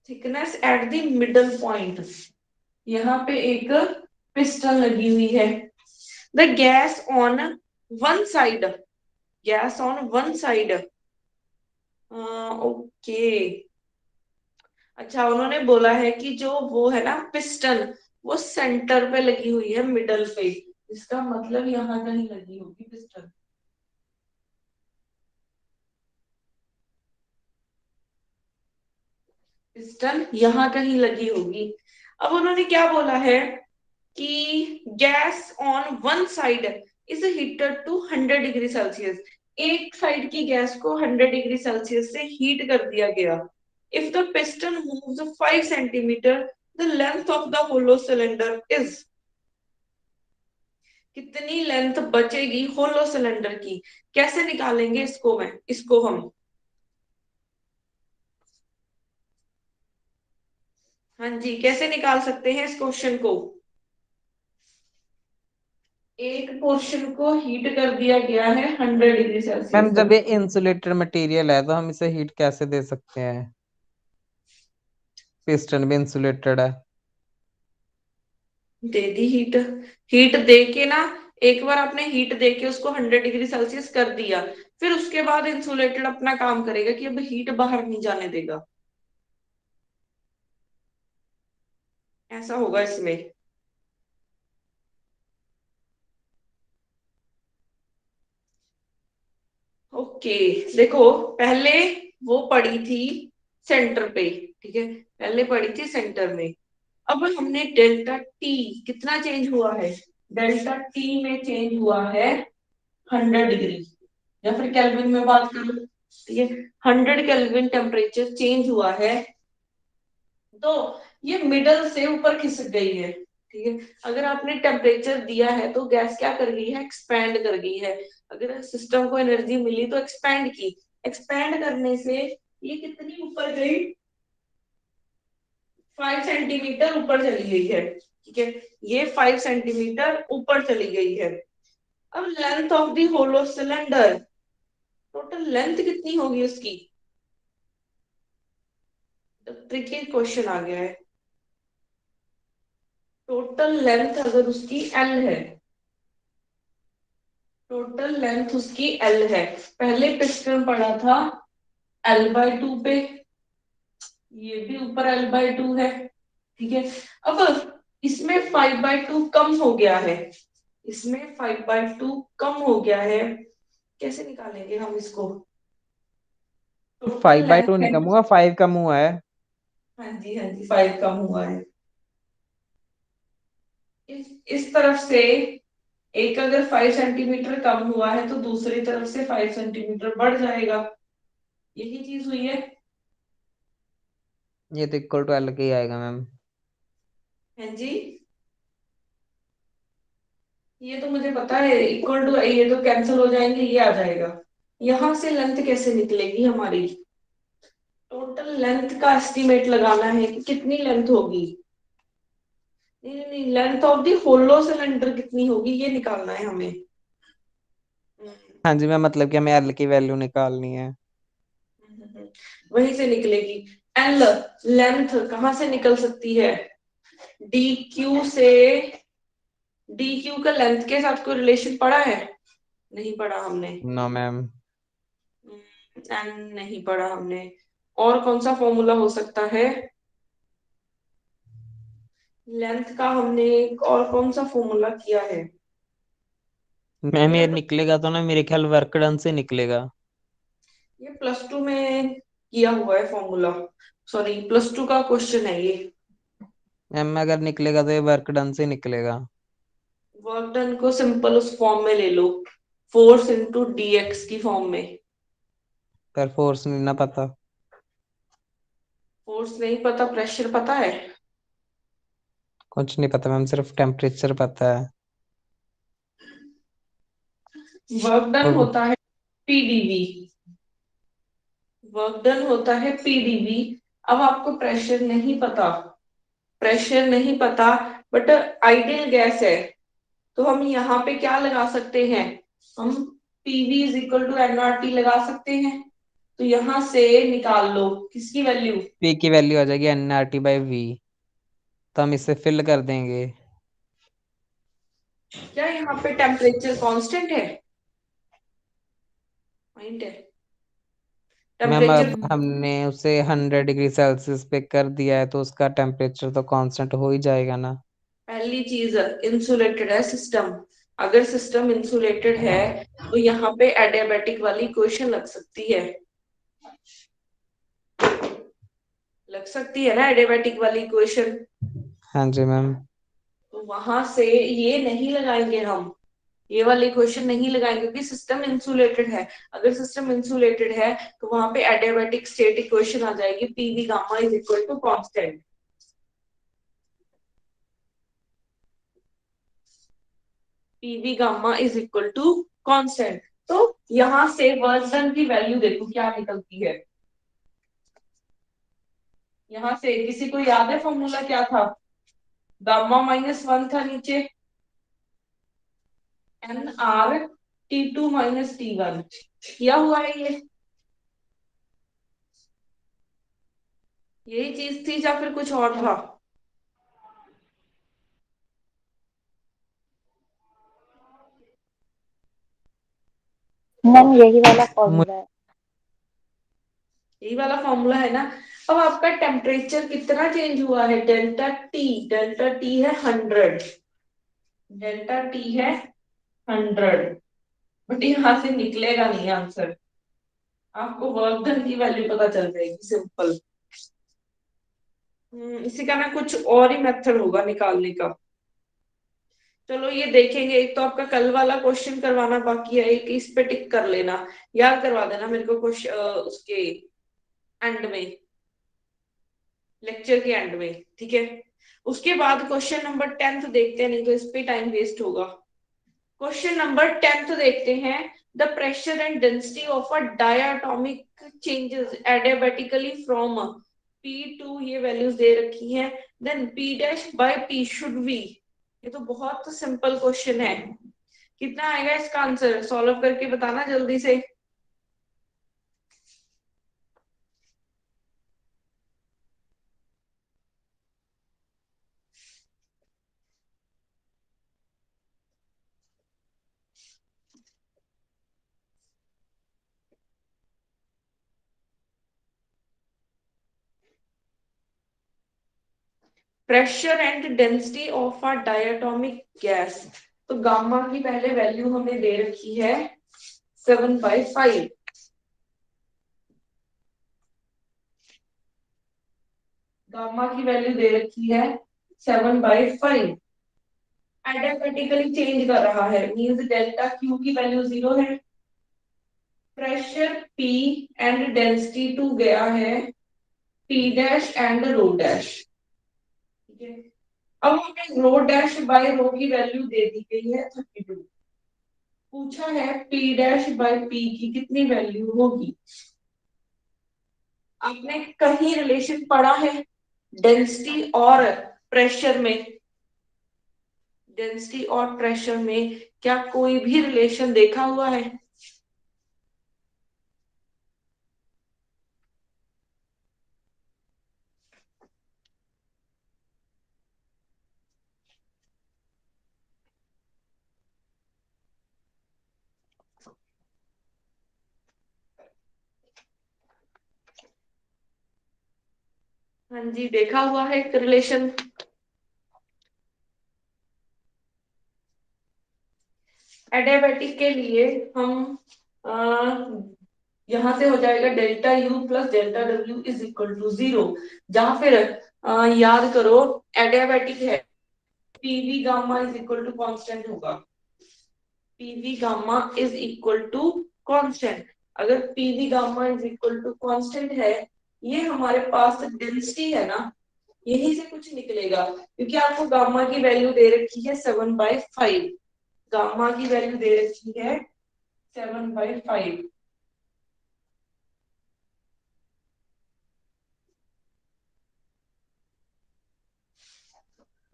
Thickness at the middle point, यहाँ पे एक पिस्टन लगी हुई है। The gas on one side, gas on one side, okay. अच्छा, उन्होंने बोला है कि जो वो है ना पिस्टन, वो सेंटर पे लगी हुई है, मिडल पे। इसका मतलब यहाँ कहीं लगी होगी पिस्टन। पिस्टन यहाँ कहीं लगी होगी। अब उन्होंने क्या बोला है कि gas on one side is heated to 100 degree Celsius. एक साइड की गैस को 100 डिग्री सेल्सियस से हीट कर दिया गया। If the piston moves 5 centimetre, the length of the hollow cylinder is. कितनी लेंथ बचेगी होलो सिलेंडर की? कैसे निकालेंगे इसको हम? हाँ जी, कैसे निकाल सकते हैं इस क्वेश्चन को? एक पोर्शन को हीट कर दिया गया है 100 डिग्री सेल्सियस मैम जब तक। ये इंसुलेटेड मटेरियल है तो हम इसे हीट कैसे दे सकते हैं? पिस्टन भी इंसुलेटेड है। दे दी हीट। हीट दे के ना, एक बार आपने हीट दे के उसको 100 डिग्री सेल्सियस कर दिया, फिर उसके बाद इंसुलेटेड अपना काम करेगा कि अब हीट बाहर नहीं जाने देगा। ऐसा होगा इसमें। ओके, देखो पहले वो पड़ी थी सेंटर पे, ठीक है, पहले पड़ी थी सेंटर में। अब हमने डेल्टा टी कितना चेंज हुआ है? डेल्टा टी में चेंज हुआ है 100 डिग्री, या फिर केल्विन में बात करो, ठीक है, 100 केल्विन टेम्परेचर चेंज हुआ है। तो ये मिडल से ऊपर खिसक गई है, ठीक है। अगर आपने टेम्परेचर दिया है तो गैस क्या कर गई है? एक्सपैंड कर गई है। अगर सिस्टम को एनर्जी मिली तो एक्सपैंड की। एक्सपैंड करने से ये कितनी ऊपर गई? 5 सेंटीमीटर ऊपर चली गई है, ठीक है। ये 5 सेंटीमीटर ऊपर चली गई है। अब length of the hollow cylinder, total length कितनी होगी उसकी? ट्रिकी क्वेश्चन आ गया है। टोटल लेंथ अगर उसकी एल है, टोटल लेंथ उसकी एल है। पहले पिस्टन पड़ा था L/2 पे, ये भी ऊपर L/2 है, ठीक है। अब इसमें 5/2 कम हो गया है, इसमें 5/2 कम हो गया है। कैसे निकालेंगे हम इसको? टोटल 5/2 लेंथ नहीं है। कम हुआ, 5 कम हुआ है। हाँ जी, हाँ जी, 5 कम हुआ है। इस तरफ से एक अगर 5 सेंटीमीटर कम हुआ है तो दूसरी तरफ से 5 सेंटीमीटर बढ़ जाएगा। यही चीज हुई है। ये तो इक्वल टू एल के ही आएगा मैम। हाँ जी, ये तो मुझे पता है, इक्वल टू ये तो कैंसिल हो जाएंगे, ये आ जाएगा। यहां से लेंथ कैसे निकलेगी हमारी? टोटल लेंथ का एस्टिमेट लगाना है कि कितनी लेंथ होगी। नहीं नहीं नहीं, length of the hollow cylinder कितनी होगी ये निकालना है हमें। हाँ जी मैम, मतलब कि हमें एल की वैल्यू निकालनी है। वहीं से निकलेगी। एल लेंथ कहाँ से निकल सकती है? डी क्यू से। डी क्यू का लेंथ के साथ कोई रिलेशन पड़ा है? नहीं पढ़ा हमने। No ma'am. एन नहीं पढ़ा हमने। और कौन सा फॉर्मूला हो सकता है? लेंथ का हमने एक और कौन सा फॉर्मूला किया है? मैम ये ये निकलेगा तो ना मेरे ख्याल वर्क डन से निकलेगा। ये +2 में किया हुआ है फॉर्मूला। सॉरी, +2 का क्वेश्चन है ये। मैम अगर निकलेगा तो ये वर्क डन से निकलेगा। वर्क डन को सिंपल उस फॉर्म में ले लो, फोर्स इंटू dx की फॉर्म में। पर फोर्स नहीं ना पता। फोर्स नहीं पता, प्रेशर पता है? कुछ नहीं पता मैम, सिर्फ टेम्परेचर पता है। वर्क डन और होता है pdv। वर्क डन होता है pdv। अब आपको प्रेशर नहीं पता, प्रेशर नहीं पता, बट आइडियल गैस है, तो हम यहाँ पे क्या लगा सकते हैं? हम PV is equal to NRT लगा सकते हैं। तो यहां से निकाल लो किसकी वैल्यू? पी की वैल्यू आ जाएगी NRT/V। तो हम इसे फिल कर देंगे। क्या यहाँ पे टेम्परेचर कांस्टेंट है? पॉइंट है मैम टेम्परेचर। अब हमने उसे 100 डिग्री सेल्सियस पे कर दिया है तो उसका टेम्परेचर तो कांस्टेंट हो ही जाएगा ना। पहली चीज, इंसुलेटेड है सिस्टम। अगर सिस्टम इंसुलेटेड है तो यहाँ पे एडियाबेटिक वाली क्वेश्चन लग सकती है, लग सकती है ना एडियाबेटिक वाली क्वेश्चन। हाँ जी मैम। तो वहां से ये नहीं लगाएंगे हम, ये वाली क्वेश्चन नहीं लगाएंगे क्योंकि सिस्टम इंसुलेटेड है। अगर सिस्टम इंसुलेटेड है तो वहां पे एडियाबेटिक स्टेट इक्वेशन आ जाएगी, PV gamma is equal to constant. PV gamma is equal to constant. तो यहां से वर्क डन की वैल्यू देखो क्या निकलती है। यहां से किसी को याद है फॉर्मूला क्या था? गामा -1 था नीचे, NR T2 - T1 किया हुआ है ये, यही चीज थी या फिर कुछ और था? मैम यही वाला फॉर्मूला है। यही वाला फॉर्मूला है ना। अब आपका टेम्परेचर कितना चेंज हुआ है? डेल्टा टी, डेल्टा टी है 100, डेल्टा टी है 100, बट यहाँ से निकलेगा नहीं आंसर। आपको वर्क डन की वैल्यू पता चल जाएगी, सिंपल। इसी का ना कुछ और ही मेथड होगा निकालने का। चलो ये देखेंगे। एक तो आपका कल वाला क्वेश्चन करवाना बाकी है, एक इस पे टिक कर लेना, याद करवा देना मेरे को क्वेश्चन उसके एंड में, लेक्चर के एंड में, ठीक है। उसके बाद क्वेश्चन नंबर 10 देखते हैं, नहीं तो इस पे टाइम वेस्ट होगा। क्वेश्चन नंबर 10 देखते हैं। The pressure and density of a diatomic changes adiabatically from P2, ये वैल्यूज दे रखी हैं, then P' by P should be. ये तो बहुत सिंपल क्वेश्चन है। कितना आएगा इसका आंसर? सॉल्व करके बताना जल्दी से। Pressure and density of a diatomic gas. तो गामा की पहले वैल्यू हमें दे रखी है 7/5। गामा की वैल्यू दे रखी है 7/5। एडियाबेटिकली चेंज कर रहा है, मींस डेल्टा क्यू की वैल्यू 0 है। प्रेशर P एंड डेंसिटी 2 गया है P' एंड रो डैश, ठीक है। अब हमें रो डैश बाय रो की वैल्यू दे दी गई है 32। पूछा है P'/P की कितनी वैल्यू होगी। आपने कहीं रिलेशन पढ़ा है डेंसिटी और प्रेशर में? डेंसिटी और प्रेशर में क्या कोई भी रिलेशन देखा हुआ है? हाँ जी, देखा हुआ है एक रिलेशन। एडियाबेटिक के लिए हम यहां से हो जाएगा delta U plus delta W is equal to 0। जहां फिर याद करो एडियाबेटिक है, PV gamma is equal to constant होगा। PV gamma is equal to constant. अगर PV gamma is equal to constant है, ये हमारे पास डेंसिटी है ना, यही से कुछ निकलेगा क्योंकि आपको गामा की वैल्यू दे रखी है 7/5। गामा की वैल्यू दे रखी है 7/5।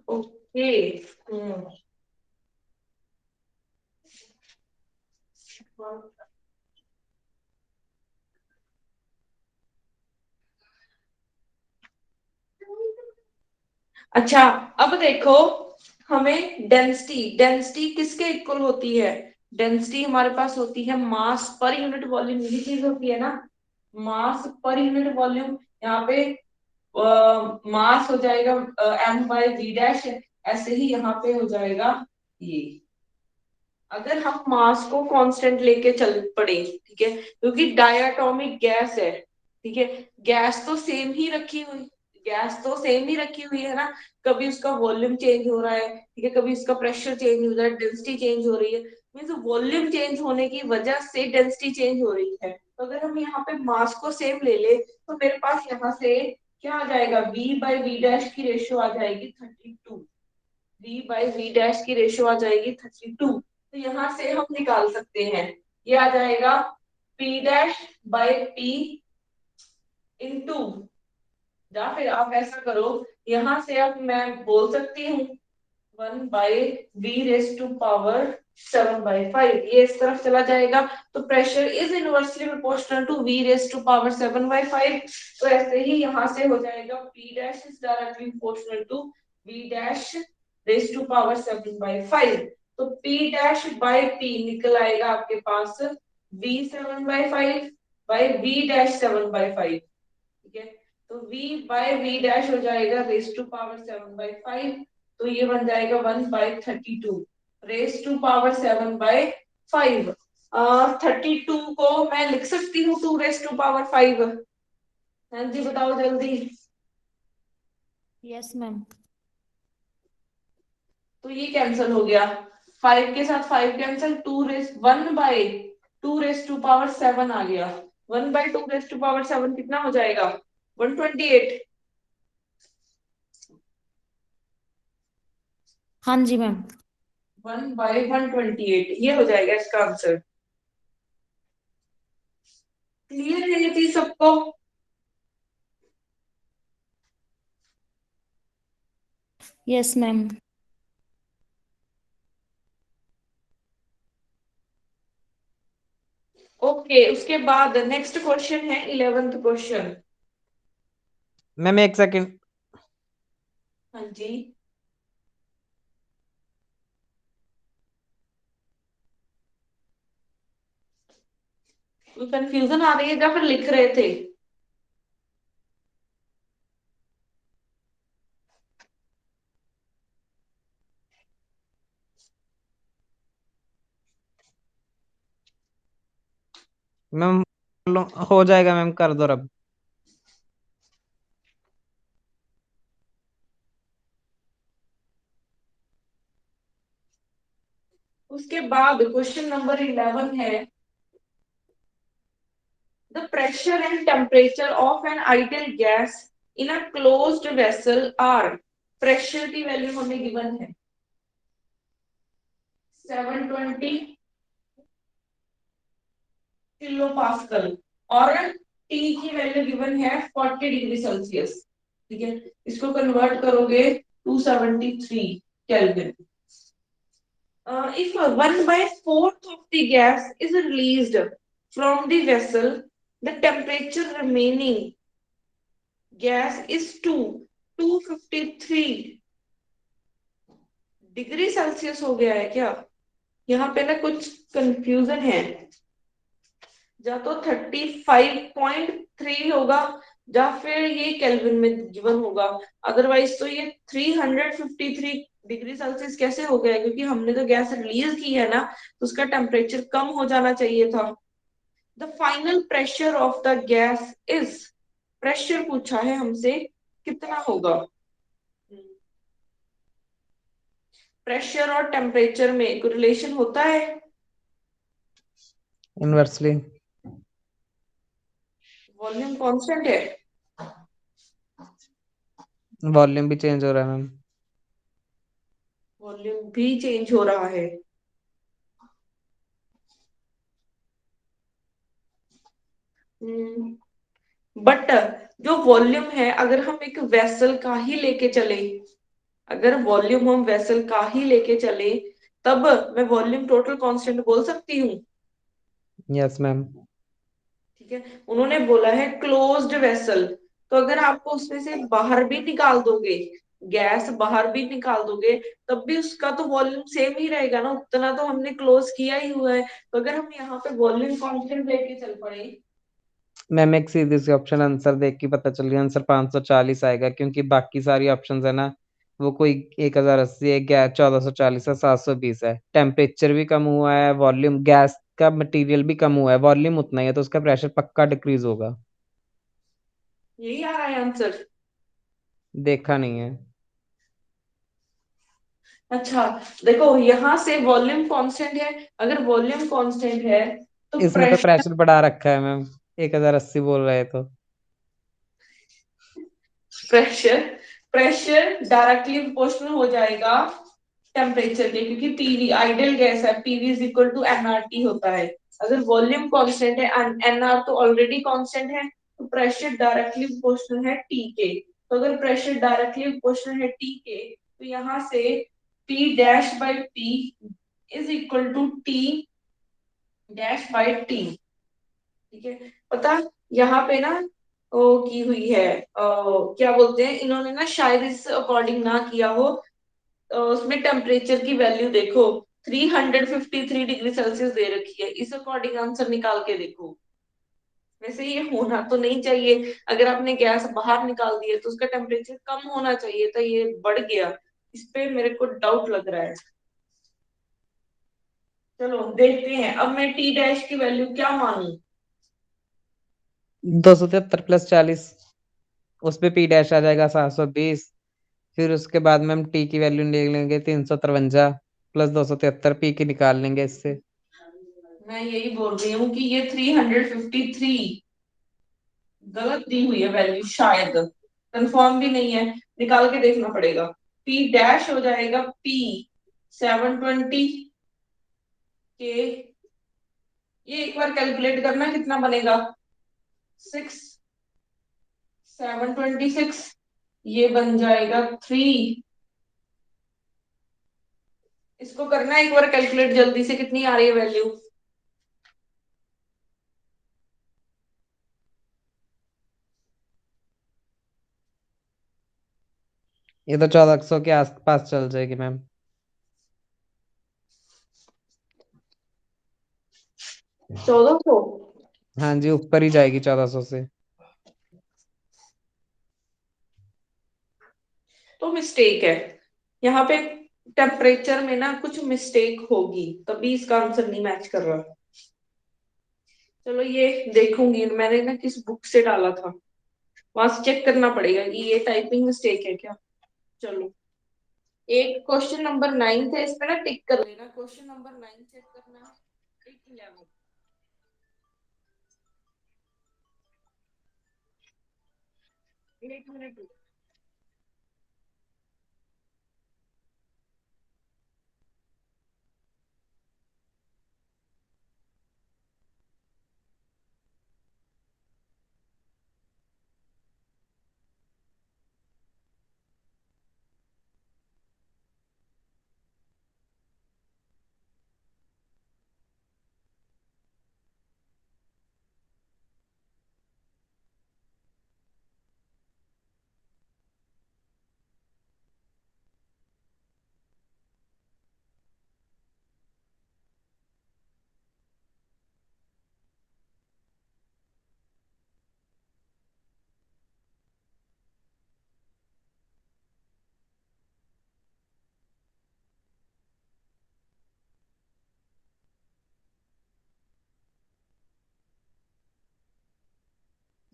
ओके। अच्छा, अब देखो हमें डेंसिटी, डेंसिटी किसके इक्वल होती है? डेंसिटी हमारे पास होती है मास पर यूनिट वॉल्यूम, यही चीज होती है ना, मास पर यूनिट वॉल्यूम। यहाँ पे मास हो जाएगा M/V डैश, ऐसे ही यहाँ पे हो जाएगा ये। अगर हम मास को कांस्टेंट लेके चल पड़े, ठीक है, क्योंकि डायटोमिक गैस है, ठीक है, गैस तो सेम ही रखी हुई, गैस तो सेम ही रखी हुई है ना, कभी उसका वॉल्यूम चेंज हो रहा है, ठीक है, कभी उसका प्रेशर चेंज हो रहा है, डेंसिटी चेंज हो रही है, मीन्स वॉल्यूम चेंज होने की वजह से डेंसिटी चेंज हो रही है। तो अगर हम यहाँ पे मास को सेम ले ले तो मेरे पास यहाँ से क्या आ जाएगा, v बाई वी डैश की रेशियो आ जाएगी 32, v बाई वी डैश की रेशियो आ जाएगी 32। तो यहाँ से हम निकाल सकते हैं, ये आ जाएगा p dash by p into, या फिर आप ऐसा करो, यहाँ से अब मैं बोल सकती हूँ 1/v⁻⁵ ये इस तरफ चला जाएगा, तो pressure is inversely proportional to v⁻⁵ तो ऐसे ही यहाँ से हो जाएगा p dash is directly proportional to v⁻⁵ तो p डैश बाय p निकल आएगा आपके पास v⁻⁵ बाय v⁻⁵, ठीक है, तो v बाय v डैश हो जाएगा ⁻⁵, तो ये बन जाएगा 1/32 ⁻⁵. 32 को मैं लिख सकती हूँ 2⁵. हाँ जी बताओ जल्दी। Yes ma'am. तो ये कैंसिल हो गया, 5 के साथ 5 कैंसिल, 1/2⁷ आ गया, 1/2⁷ कितना हो जाएगा, 128। हाँ जी मैम। 1/128 ये हो जाएगा इसका आंसर। क्लियर है ये चीज सबको? Yes ma'am. ओके, उसके बाद नेक्स्ट क्वेश्चन है 11th क्वेश्चन। मैम एक सेकंड। हाँ जी, कोई कंफ्यूजन आ रही है या फिर लिख रहे थे? मैम हो जाएगा मैम, कर दो अब। उसके बाद क्वेश्चन नंबर 11 है, the pressure and temperature of an ideal gas in a closed vessel are. प्रेशर की वैल्यू हमें गिवन है 720 किलो पास्कल और टी की वैल्यू गिवन है 40 डिग्री सेल्सियस, ठीक है, इसको कन्वर्ट करोगे 273 kelvin. If 1/4 of the gas is released from the vessel, the temperature remaining gas is 253 degree Celsius हो गया है क्या? यहाँ पे ना कुछ कंफ्यूजन है, या तो 35.3 होगा या फिर ये केल्विन में गिवन होगा, अदरवाइज तो ये 353 डिग्री सेल्सियस कैसे हो गया है, क्योंकि हमने तो गैस रिलीज की है ना, तो उसका टेम्परेचर कम हो जाना चाहिए था। The final pressure of the gas is, pressure पूछा है हमसे कितना होगा। प्रेशर और टेम्परेचर में कोई रिलेशन होता है? इनवर्सली। वॉल्यूम कांस्टेंट है, वॉल्यूम भी चेंज हो रहा है मैम। वॉल्यूम भी चेंज हो रहा है। बट जो वॉल्यूम है, अगर हम एक वेसल का ही लेके चले, अगर वॉल्यूम हम वेसल का ही लेके चले, तब मैं वॉल्यूम टोटल कांस्टेंट बोल सकती हूँ, यस मैम। ठीक है। उन्होंने बोला है क्लोज्ड वेसल, तो अगर आपको उसमें से बाहर भी निकाल दोगे, गैस बाहर भी निकाल दोगे, तब भी उसका तो वॉल्यूम सेम ही रहेगा ना, उतना तो हमने क्लोज किया ही हुआ है। तो अगर हम यहाँ पे वॉल्यूम कांस्टेंट लेके चल पड़े, मैम एक सीधी सी ऑप्शन आंसर देख के पता चल गया, आंसर 540 आएगा, क्योंकि बाकी सारी ऑप्शंस है ना वो कोई 1080 है, 1440 है, 720 है। टेम्परेचर भी कम हुआ है, वॉल्यूम गैस का मटेरियल भी कम हुआ है, वॉल्यूम उतना ही है, तो उसका प्रेशर पक्का डिक्रीज होगा। यही आ रहा है आंसर। देखा नहीं है। अच्छा, देखो यहाँ से वॉल्यूम कांस्टेंट है, अगर वॉल्यूम कांस्टेंट है तो इसमें तो प्रेशर, प्रेशर बढ़ा रखा है मैम, 1080 बोल रहे तो। प्रेशर प्रेशर डायरेक्टली प्रोपोर्शनल हो जाएगा टेम्परेचर के, क्योंकि पीवी आइडियल गैस है, PV is equal to NRT होता है। अगर वॉल्यूम कांस्टेंट है, एनआर तो ऑलरेडी कांस्टेंट है, तो प्रेशर डायरेक्टली प्रोपोर्शनल है टी के। तो अगर प्रेशर डायरेक्टली प्रोपोर्शनल है टी के, तो यहाँ से P dash by P is equal to T dash by T. ठीक है, पता यहाँ पे ना वो की हुई है, क्या बोलते हैं, इन्होंने ना शायद इस अकॉर्डिंग ना किया हो। उसमें टेम्परेचर की वैल्यू देखो, 353 डिग्री सेल्सियस दे रखी है, इस अकॉर्डिंग आंसर निकाल के देखो। वैसे ये होना तो नहीं चाहिए, अगर आपने गैस बाहर निकाल दी है तो उसका टेम्परेचर कम होना चाहिए था, ये बढ़ गया। इस पे मेरे को डाउट लग रहा है। चलो देखते हैं, अब मैं टी डैश की वैल्यू क्या मानूं। 273 + 40, उस पे पी डैश आ जाएगा 720। फिर उसके बाद में हम टी की वैल्यू ले लेंगे 353 + 273, पी की निकाल लेंगे इससे। मैं यही बोल रही हूँ कि ये 353 गलत दी हुई है वैल्यू, शायद कंफर्म भी नहीं है, निकाल के देखना पड़ेगा। पी डैश हो जाएगा पी 720 के, ये एक बार कैलकुलेट करना कितना बनेगा, 6 726, ये बन जाएगा 3। इसको करना एक बार कैलकुलेट जल्दी से, कितनी आ रही है वैल्यू। ये तो 1400 के आसपास चल जाएगी मैम। 1400। हाँ जी, ऊपर ही जाएगी 1400 से। तो मिस्टेक है यहाँ पे, टेम्परेचर में ना कुछ मिस्टेक होगी, तभी इसका आंसर नहीं मैच कर रहा। चलो ये देखूंगी, मैंने ना किस बुक से डाला था, वहां से चेक करना पड़ेगा कि ये टाइपिंग मिस्टेक है क्या। चलो, एक क्वेश्चन नंबर 9 है, इस पे ना टिक कर लेना, क्वेश्चन नंबर 9 चेक करना। 11 एक मिनट।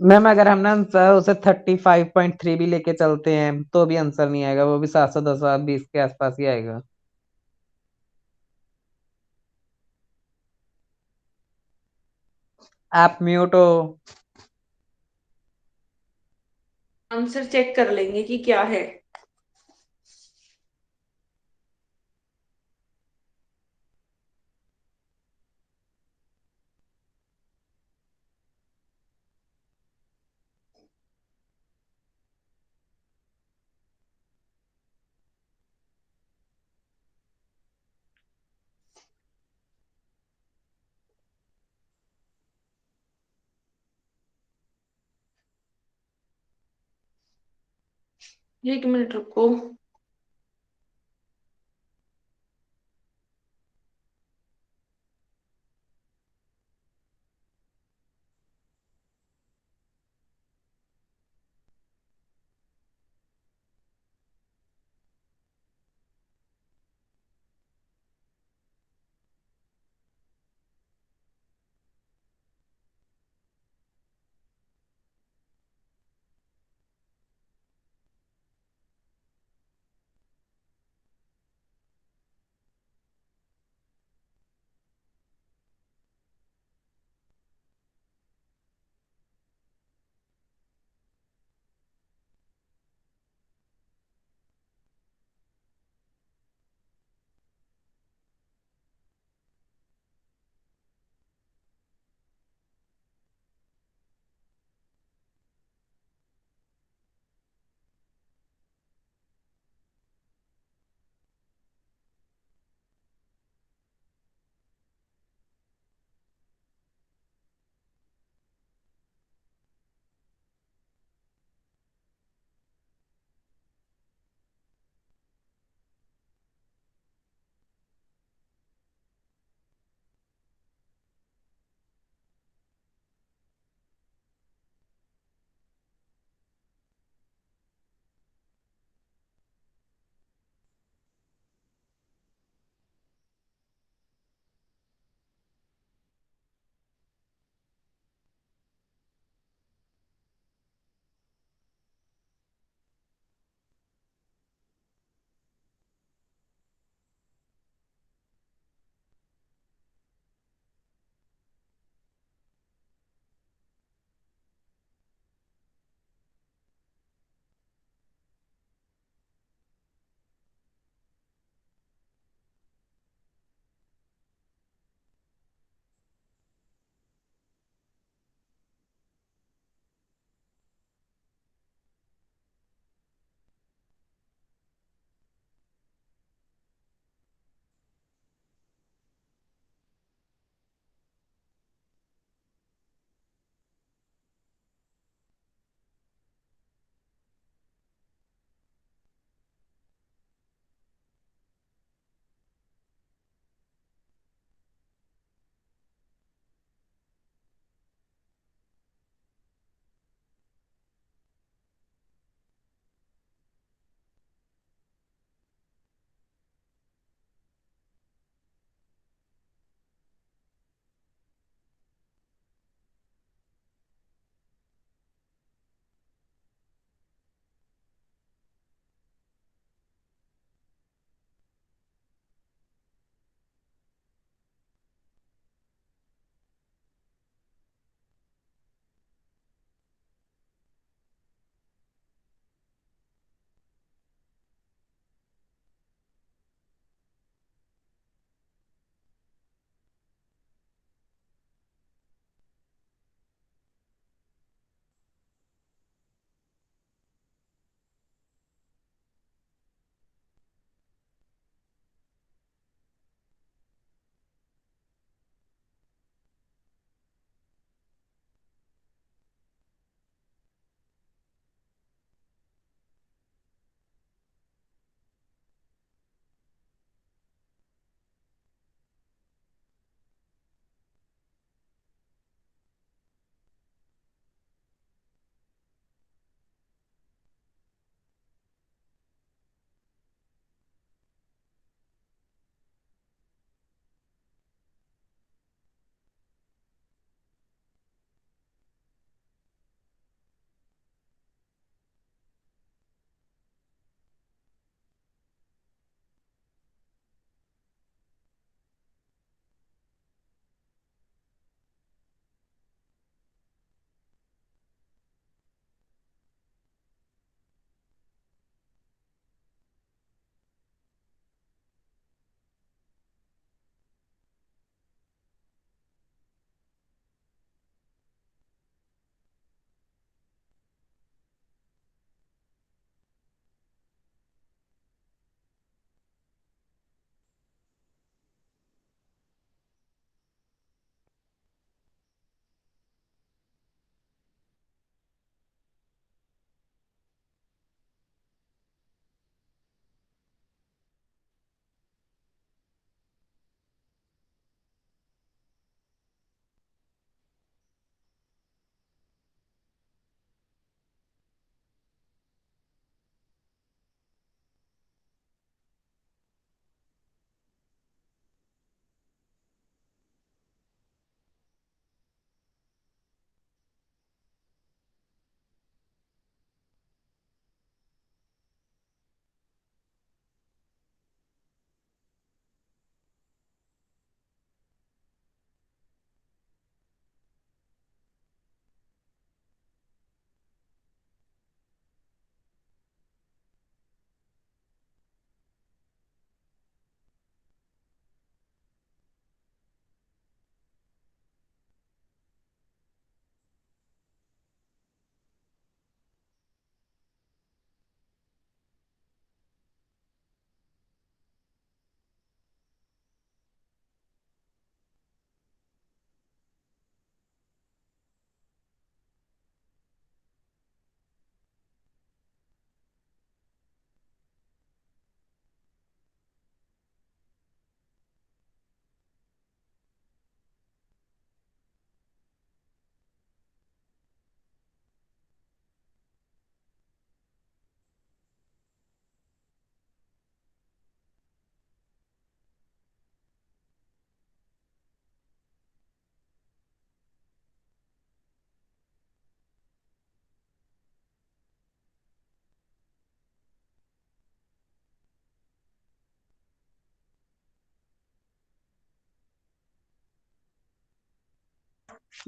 मैम अगर हम ना आंसर उसे 35.3 भी लेके चलते हैं तो भी आंसर नहीं आएगा, वो भी 710 20 के आसपास ही आएगा। आप म्यूट हो। आंसर चेक कर लेंगे कि क्या है। एक मिनट रुको।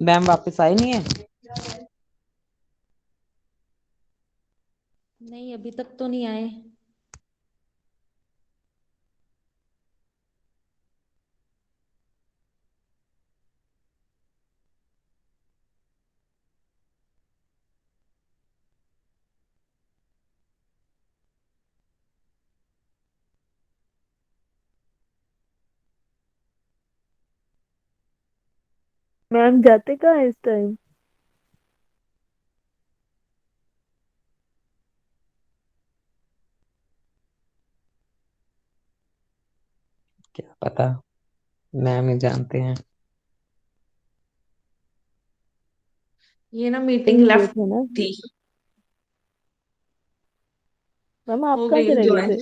मैम वापस आए नहीं है? नहीं, अभी तक तो नहीं आए। मैम जाते कहाँ है इस टाइम? क्या पता, मैम ही जानते हैं। ये ना मीटिंग गए लेफ्ट थे ना थी, मैम, आप हो कहाँ गई से रह गए ज्वाइन। थे?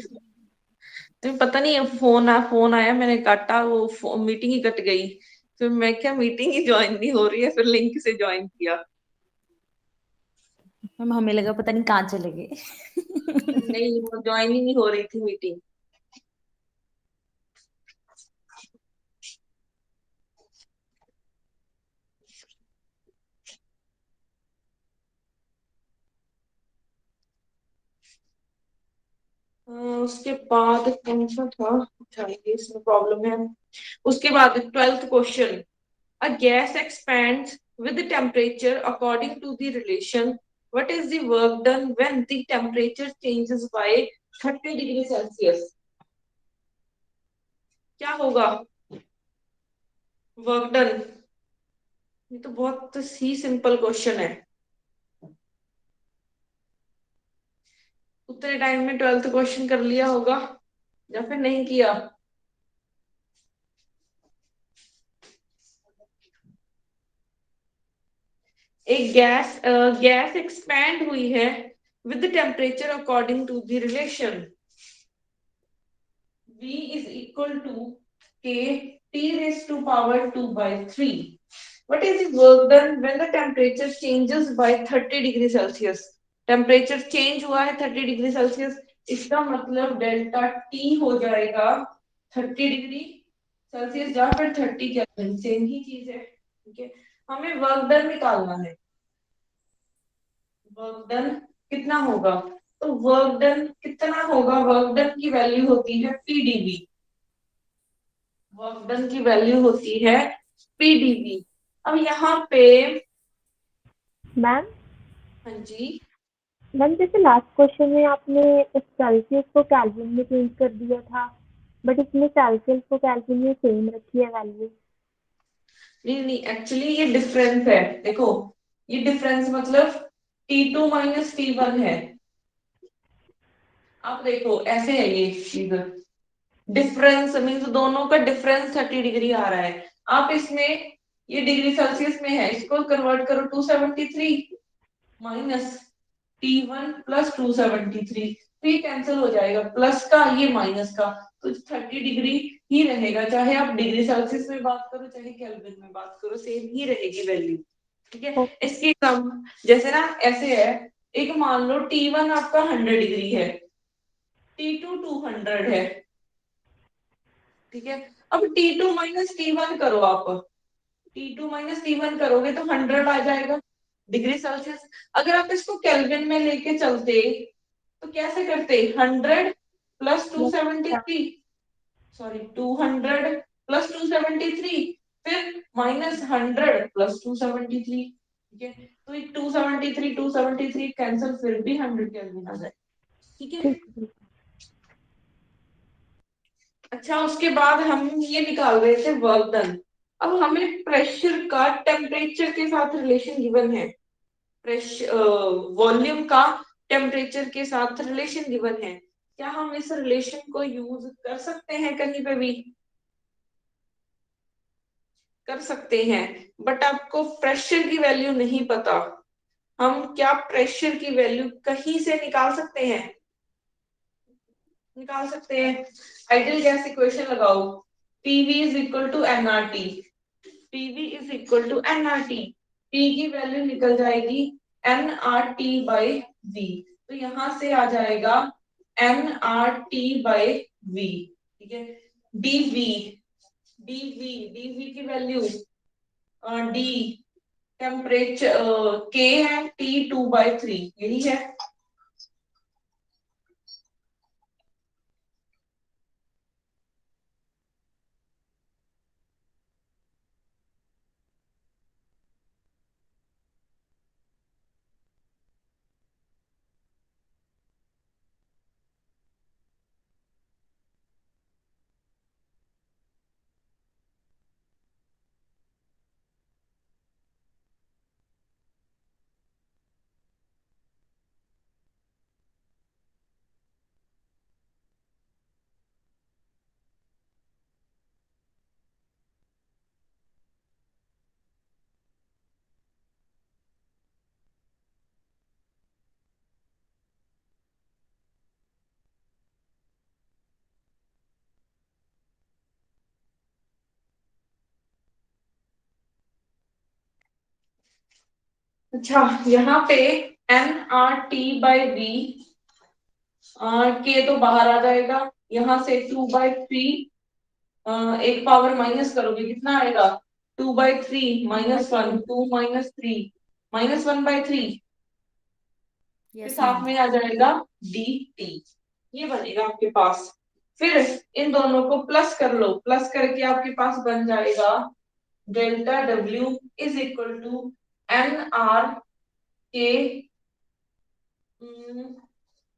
तुम्हें पता नहीं, फोन आया, मैंने काटा, वो मीटिंग ही कट गई। फिर मैं क्या, मीटिंग ही ज्वाइन नहीं हो रही है, फिर लिंक से ज्वाइन किया। मैम हमें लगा पता नहीं कहाँ चले गए। नहीं, वो ज्वाइन ही नहीं हो रही थी मीटिंग। उसके बाद कौन सा था, अच्छा ये इसमें प्रॉब्लम है। उसके बाद 12th question, a gas expands with the temperature according to the relation, what is the work done when the temperature changes by 30 degree Celsius? क्या होगा वर्क डन? ये तो बहुत ही सिंपल क्वेश्चन है। उतने टाइम में 12th क्वेश्चन कर लिया होगा या फिर नहीं किया। एक गैस एक्सपैंड हुई है with temperature according to the relation V is equal to K T raised to power 2 by 3. What is the work done when the temperature changes by 30 degree Celsius? Temperature change हुआ है 30 degree Celsius, इसका मतलब delta T हो जाएगा 30 degree Celsius या फिर 30 kelvin, same ही चीज है। ठीक है, हमें वर्क डन निकालना है। वर्क डन कितना होगा, तो वर्क डन कितना होगा, वर्क डन की वैल्यू होती है पीडीवी। वर्क डन की वैल्यू होती है पीडीवी। अब यहाँ पे, मैम, हाँ जी, मैम जैसे लास्ट क्वेश्चन में आपने सेल्सियस को केल्विन में चेंज कर दिया था, बट इसमें सेल्सियस को केल्विन में सेम रखी है वैल्यू। नहीं नहीं, एक्चुअली ये डिफरेंस है। देखो, ये डिफरेंस मतलब T2 माइनस T1 है। अब देखो ऐसे है ये चीज, डिफरेंस मीन्स दोनों का डिफरेंस 30 डिग्री आ रहा है। आप इसमें, ये डिग्री सेल्सियस में है, इसको कन्वर्ट करो 273 माइनस T1 प्लस 273, तो ये कैंसिल हो जाएगा, प्लस का ये माइनस का, तो 30 डिग्री ही रहेगा, चाहे आप डिग्री सेल्सियस में बात करो चाहे केल्विन में बात करो, सेम ही रहेगी वैल्यू। ठीक है, इसकी कम, जैसे ना ऐसे है, एक मान लो T1 आपका 100 डिग्री है, T2 200 है। ठीक है, अब T2 माइनस T1 करो आप, T2 माइनस T1 करोगे तो 100 आ जाएगा डिग्री सेल्सियस। अगर आप इसको केल्विन में लेके चलते तो कैसे करते, 100 प्लस 273, सॉरी 200 प्लस 273, फिर माइनस 100 प्लस 273। ठीक है, तो 273 कैंसिल, फिर भी 100 केल्विन आ जाए। ठीक है, ठीक है। अच्छा उसके बाद हम ये निकाल रहे थे वर्क डन। अब हमें प्रेशर का टेम्परेचर के साथ रिलेशन गिवन है, प्रेशर वॉल्यूम का टेम्परेचर के साथ रिलेशन गिवन है। क्या हम इस रिलेशन को यूज कर सकते हैं कहीं पे भी? कर सकते हैं, बट आपको प्रेशर की वैल्यू नहीं पता। हम क्या प्रेशर की वैल्यू कहीं से निकाल सकते हैं? निकाल सकते हैं, आइडियल गैस इक्वेशन लगाओ, PV is equal to NRT, PV is equal to NRT, P की वैल्यू निकल जाएगी एनआरटी बाई वी, तो यहां से आ जाएगा एनआरटी बाई वी। ठीक है, डीवी, डीवी की वैल्यू डी टेम्परेचर के है T2/3, यही है। अच्छा, यहाँ पे nRT/V, के तो बाहर आ जाएगा, यहाँ से 2/3, एक पावर माइनस करोगे कितना आएगा, 2/3 -1, 2 - 3 -1/3, फिर यस साथ मैम। में आ जाएगा dt, ये बनेगा आपके पास। फिर इन दोनों को प्लस कर लो, प्लस करके आपके पास बन जाएगा delta W is equal to nR के,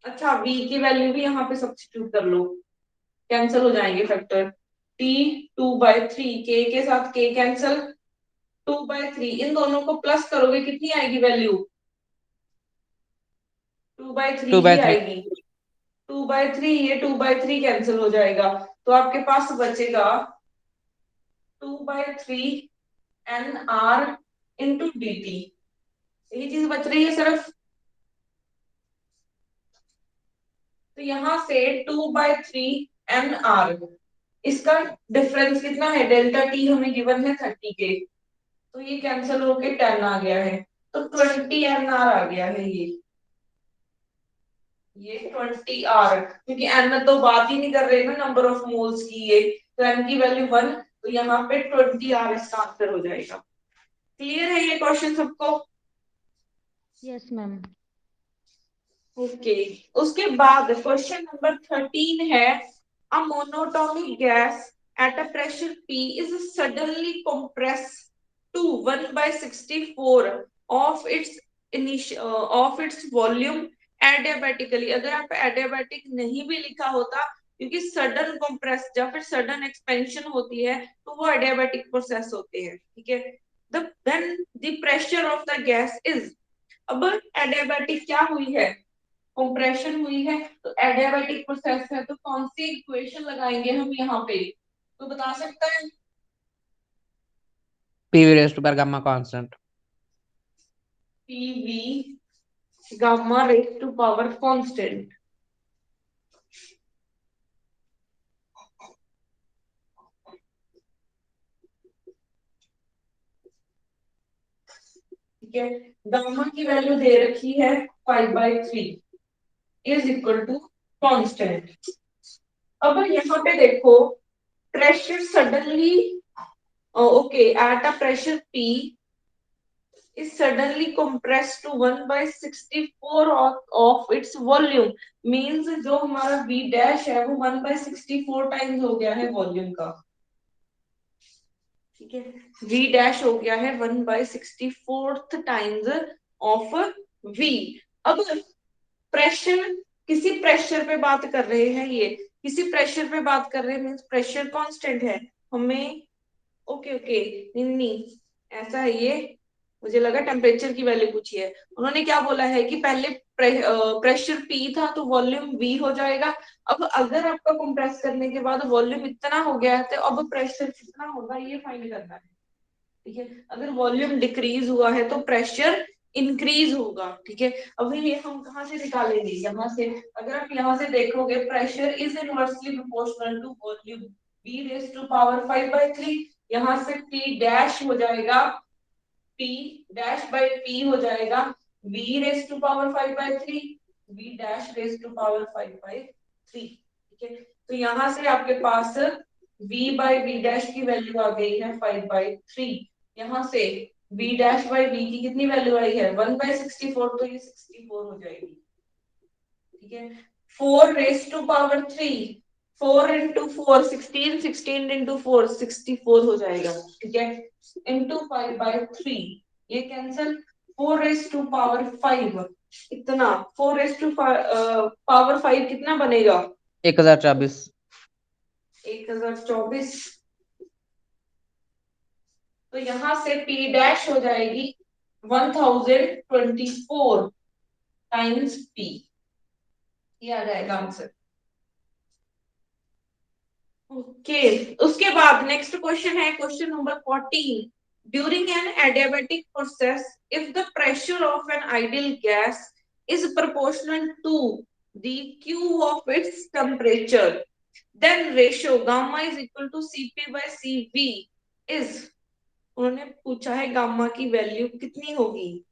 अच्छा v की वैल्यू भी यहाँ पे सब्स्टिट्यूट कर लो, कैंसिल हो जाएंगे फैक्टर, T2/3, के साथ के कैंसिल, 2/3, इन दोनों को प्लस करोगे कितनी आएगी वैल्यू, 2/3 ही 2/3 आएगी। 2/3, ये 2/3 कैंसिल हो जाएगा, तो आपके पास बचेगा 2/3 nR इंटू dt, यही चीज बच रही है सिर्फ। तो यहाँ से 2/3 nR, इसका डिफरेंस कितना है, डेल्टा टी हमें गिवन है 30 के, तो ये कैंसिल होके 10 आ गया है, तो 20 nR आ गया है ये 20R, क्योंकि n में तो बात ही नहीं कर रहे ना नंबर ऑफ मोल्स की, ये तो n की वैल्यू 1, तो यहाँ पे 20R इसका आंसर हो जाएगा। क्लियर है ये क्वेश्चन सबको? Yes ma'am. ओके, उसके बाद क्वेश्चन नंबर 13 है, a monotonic gas at a pressure P is suddenly compressed to 1/64 of its of its volume adiabatically। अगर आप एडियाबैटिक नहीं भी लिखा होता, क्योंकि सडन कंप्रेस या फिर सडन एक्सपेंशन होती है तो वो एडियाबैटिक प्रोसेस होते हैं, ठीक है। then the pressure of the gas is, अब एडियाबैटिक क्या हुई है, कंप्रेशन हुई है, तो एडियाबैटिक प्रोसेस है, तो कौन सी इक्वेशन लगाएंगे हम यहाँ पे, तो बता सकता है? PV raised to power gamma constant। PV gamma raised to power constant, ठीक है। गामा की वैल्यू दे रखी है 5/3 इज इक्वल टू कांस्टेंट। अब यहाँ पे देखो, pressure suddenly, okay, at a pressure P is suddenly compressed to 1/64 of its volume, means जो हमारा V डैश है वो 1/64 टाइम्स हो गया है वॉल्यूम का, ठीक है। V डैश हो गया है 1/64 टाइम्स ऑफ V। अब प्रेशर, किसी प्रेशर पे बात कर रहे हैं, ये किसी प्रेशर पे बात कर रहे हैं, मीन्स प्रेशर कांस्टेंट है हमें, ओके ओके, नहीं ऐसा है, ये मुझे लगा टेम्परेचर की वैल्यू पूछी है। उन्होंने क्या बोला है कि पहले प्रेशर P था तो वॉल्यूम V हो जाएगा। अब अगर आपका कंप्रेस करने के बाद वॉल्यूम इतना हो गया है तो अब प्रेशर कितना होगा ये फाइंड करना है, ठीक है। अगर वॉल्यूम डिक्रीज हुआ है तो प्रेशर इंक्रीज होगा, ठीक है। अभी ये हम कहाँ से निकालेंगे, यहाँ से, अगर आप यहाँ से देखोगे pressure is inversely proportional to volume V raise to power 5/3, यहाँ से P डैश हो जाएगा, P डैश बाई P हो जाएगा V raise to power 5/3, V dash raise to power 5/3, ठीक है। तो यहाँ से आपके पास V बाई V डैश की वैल्यू आ गई है 5/3, यहाँ से बी डैश बाई बी की कितनी वैल्यू आई है 1/64, तो ये 64 हो जाएगी। ठीक है, 4 raised to power 3, 4 into 4 16, 16 into 4 64 हो जाएगा। ठीक है, into 5/3 ये कैंसिल, 4 raised to power 5 इतना, 4 raised to power 5 कितना बनेगा 1024। 1024। तो यहां से P डैश हो जाएगी 1024 टाइम्स P, ये आ जाएगा आंसर। ओके, उसके बाद नेक्स्ट क्वेश्चन है question number 14। During an adiabatic process if the pressure of an ideal gas is proportional to the Q of its temperature, then ratio gamma is equal to Cp/Cv is, उन्होंने पूछा है gamma की value कितनी होगी।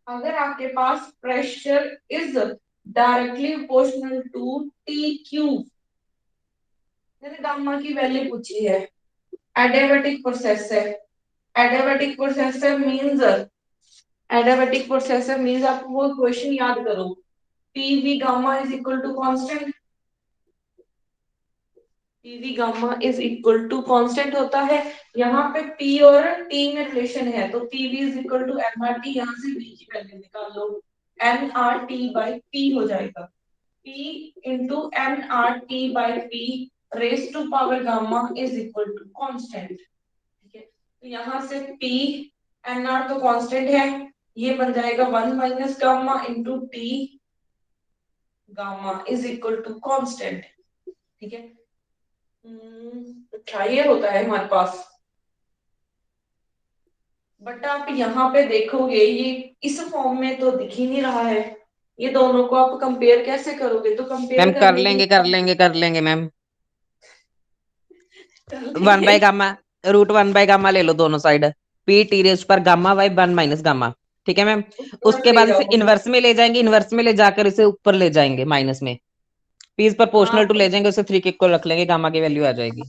अगर आपके पास pressure is directly proportional to T cube, gamma की वैल्यू पूछी है, एडियाबेटिक प्रोसेस है, adiabatic process means, adiabatic process means आप वो क्वेश्चन याद करो, PV gamma is equal to constant, PV gamma is equal to constant होता है। यहाँ पे पी और टी में रिलेशन है, तो PV is equal to M R T, यहाँ से वी की वैल्यू निकाल लो, N R T by P हो जाएगा, P into N R T by P raise to power gamma is equal to constant. ठीक है, तो यहाँ से पी एन आर तो कांस्टेंट है, ये बन जाएगा 1 minus gamma into T gamma is equal to constant. ठीक है, अच्छा ये होता है हमारे पास, बट आप यहाँ पे देखोगे ये इस फॉर्म में तो दिख ही नहीं रहा है, ये दोनों को आप कंपेयर कैसे करोगे, तो मैम कंपेयर कर करने लेंगे की कर लेंगे कर लेंगे मैम, कर 1 लेंगे। बाय गामा, √1 बाय गामा ले लो दोनों साइड, पी टी रेज पर गामा बाई 1 माइनस गामा। ठीक है मैम, ऊपर उसके ले बाद इसे जाओ, इनवर्स में ले जाएंगे, इनवर्स में ले जाकर इसे ऊपर ले जाएंगे माइनस में, पी इज हाँ प्रोपोर्शनल टू तो ले जाएंगे, उसे 3 के इक्वल रख लेंगे, गामा की वैल्यू आ जाएगी।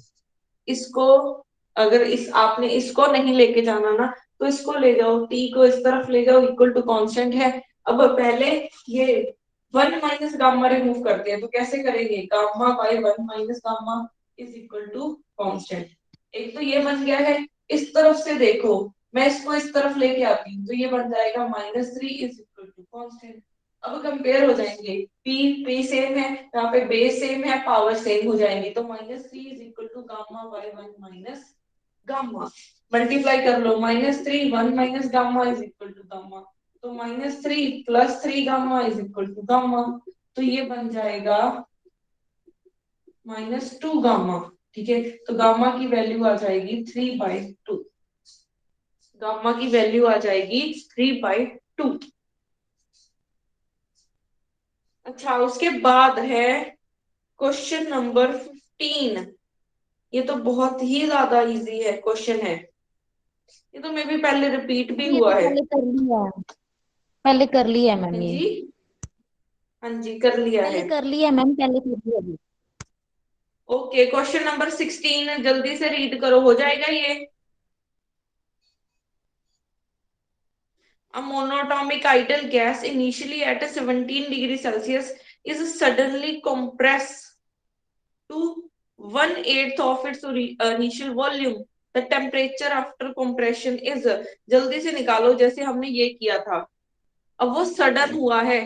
इसको, अगर इस आपने इसको नहीं लेके जाना ना, तो इसको ले जाओ, टी को इस तरफ ले जाओ, इक्वल टू कांस्टेंट है। अब पहले ये 1 माइनस गामा रिमूव करते हैं, तो कैसे करेंगे, gamma by 1 minus gamma is equal to constant. एक तो ये बन गया है, इस तरफ से देखो, मैं इसको इस तरफ लेके आती हूँ, तो ये बन जाएगा -3 इज इक्वल टू कांस्टेंट। अब कंपेयर हो जाएंगे, पी सेम है, यहाँ पे बेस सेम है, पावर सेम हो जाएंगी, तो -3 is equal to gamma by 1 minus gamma, multiply कर लो, -3 1 minus gamma is equal to gamma, तो -3 + 3 gamma is equal to gamma, तो ये बन जाएगा -2 गामा। ठीक है, तो गामा की वैल्यू आ जाएगी 3/2, गामा की वैल्यू आ जाएगी 3/2। अच्छा, उसके बाद है क्वेश्चन नंबर 15। ये तो बहुत ही ज्यादा इजी है क्वेश्चन है, ये तो मे भी पहले रिपीट भी ये हुआ तो है। पहले कर लिया है हाँ मैम ये। जी, हाँ जी कर लिया पहले है। कर लिया मैम, पहले कर लिया अभी। ओके, क्वेश्चन नंबर 16 जल्दी से रीड करो, हो जाएगा ये। A monatomic ideal gas initially at 17 degrees Celsius is suddenly compressed to 1/8 of its initial volume. The temperature after compression is, जल्दी से निकालो जैसे हमने ये किया था। अब वो सडन हुआ है,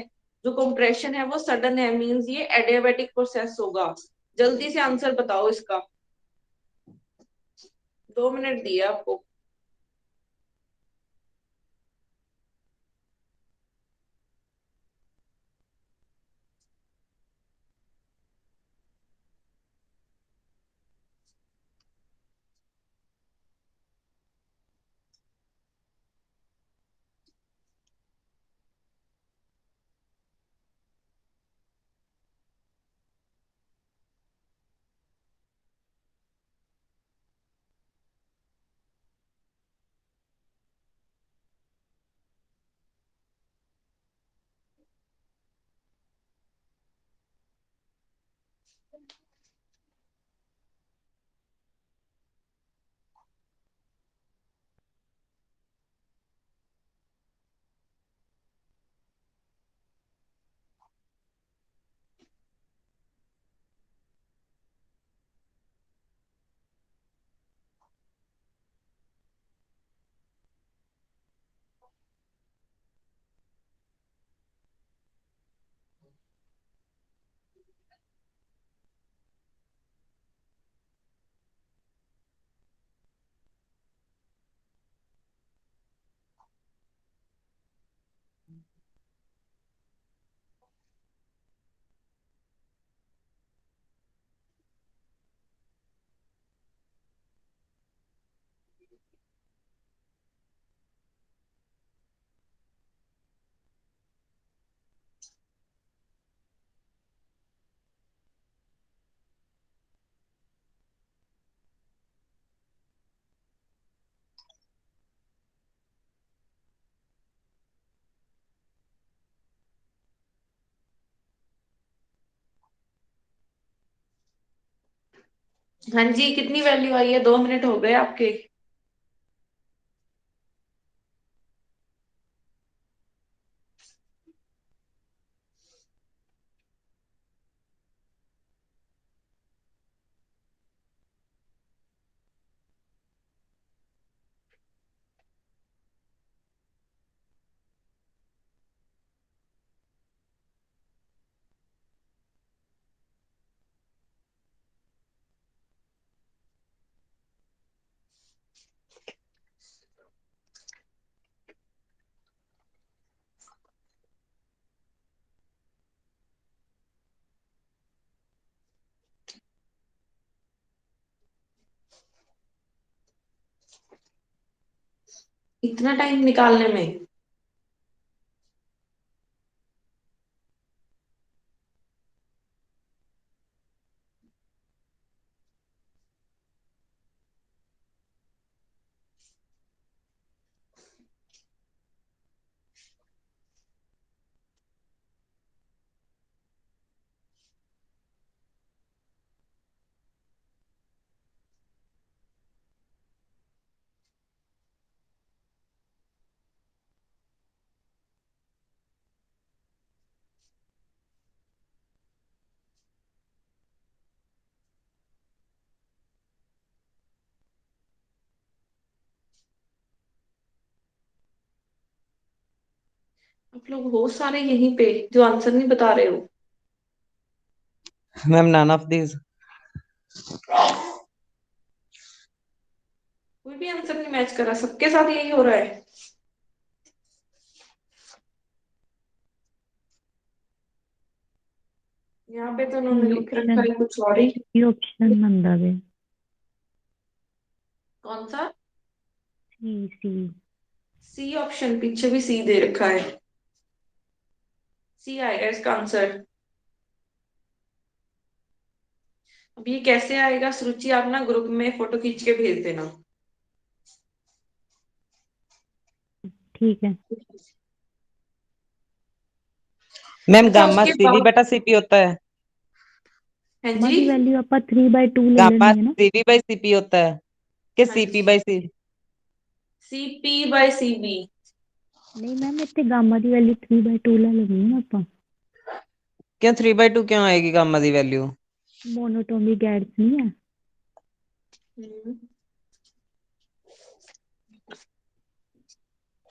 जो कंप्रेशन है वो सडन है, मींस ये एडियाबेटिक प्रोसेस होगा। जल्दी से आंसर बताओ इसका, 2 मिनट दिए आपको। हाँ जी, कितनी वैल्यू आई है? 2 मिनट हो गए आपके। इतना टाइम निकालने में? आप लोग हो सारे यहीं पे जो आंसर नहीं बता रहे हो? Ma'am none of this. कोई भी आंसर नहीं मैच करा? सबके साथ यही हो रहा है? यहाँ पे तो उन्होंने सी लिख रखा ऑप्शन है कुछ और ही। सी ऑप्शन बंदा वे कौन सा? सी सी सी ऑप्शन, पीछे भी सी दे रखा है। सी आएगा इसका आंसर। अब ये कैसे आएगा सुरुचि, आप ना ग्रुप में फोटो खींच के भेज देना। ठीक है। मैम अच्छा, गामा उसके सीवी बाद। बटा सीपी होता है। हाँ गामा जी। की वैल्यू आप 3/2 ले गामा लेनी है ना। सीवी बाई सीपी होता है कि हाँ सीपी जी। By C? C P by C V. नहीं मैम इतने गामा की वैल्यू 3/2 ले लेनी है आप। क्यों 3/2 क्यों आएगी गामा दी वैल्यू? मोनोटोमिक गैस नहीं है।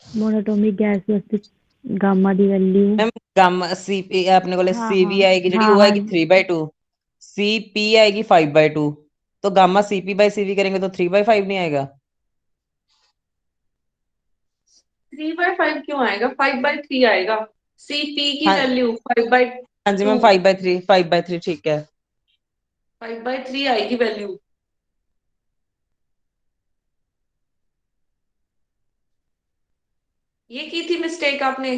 मोनोटोमिक गैस वास्ते गामा की वैल्यू। मैम गामा सीपी अपने को हाँ हाँ सीवी आएगी जी, हाँ वो हाँ। आएगी 3/2। सीपी आएगी 5/2। तो गामा सीपी बाई सीवी करेंगे तो 3/5 नहीं आएगा? 3/5 क्यों आएगा? 5/3 आएगा। सी पी की हाँ वैल्यू 5/2। हाँ जी मैम 5/3 5/3 ठीक है। 5/3 आएगी वैल्यू। ये की थी मिस्टेक आपने।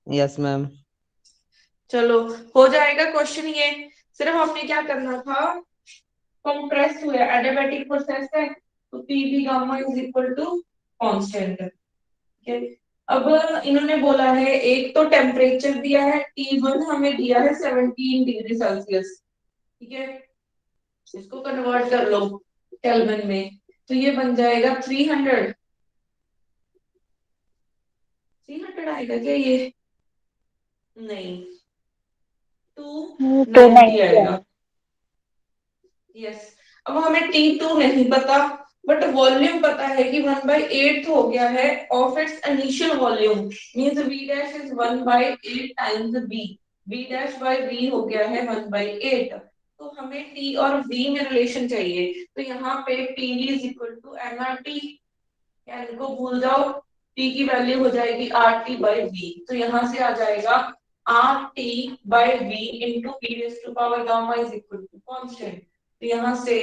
Yes ma'am. चलो, हो जाएगा क्वेश्चन ये। सिर्फ हमने क्या करना था, कंप्रेस हुआ एडियाबैटिक प्रोसेस है, तो पी भी gamma is equal to constant. ठीक है। अब इन्होंने बोला है एक तो टेम्परेचर दिया है T1 हमें दिया है 17 डिग्री सेल्सियस, ठीक है, इसको कन्वर्ट कर लो केल्विन में, तो ये बन जाएगा 300 आएगा क्या ये, नहीं 290 आएगा। यस, अब हमें T2 नहीं पता बट वॉल्यूम पता है कि 1/8 हो गया है of its initial volume, means V dash is 1/8 times V dash by V हो गया है 1/8, तो हमें T और V में रिलेशन चाहिए, तो यहाँ पे PV is equal to nRT, n को भूल जाओ, T की वैल्यू हो जाएगी RT/V, तो यहाँ से आ जाएगा RT/V into V raise to power gamma is equal to constant, तो यहाँ से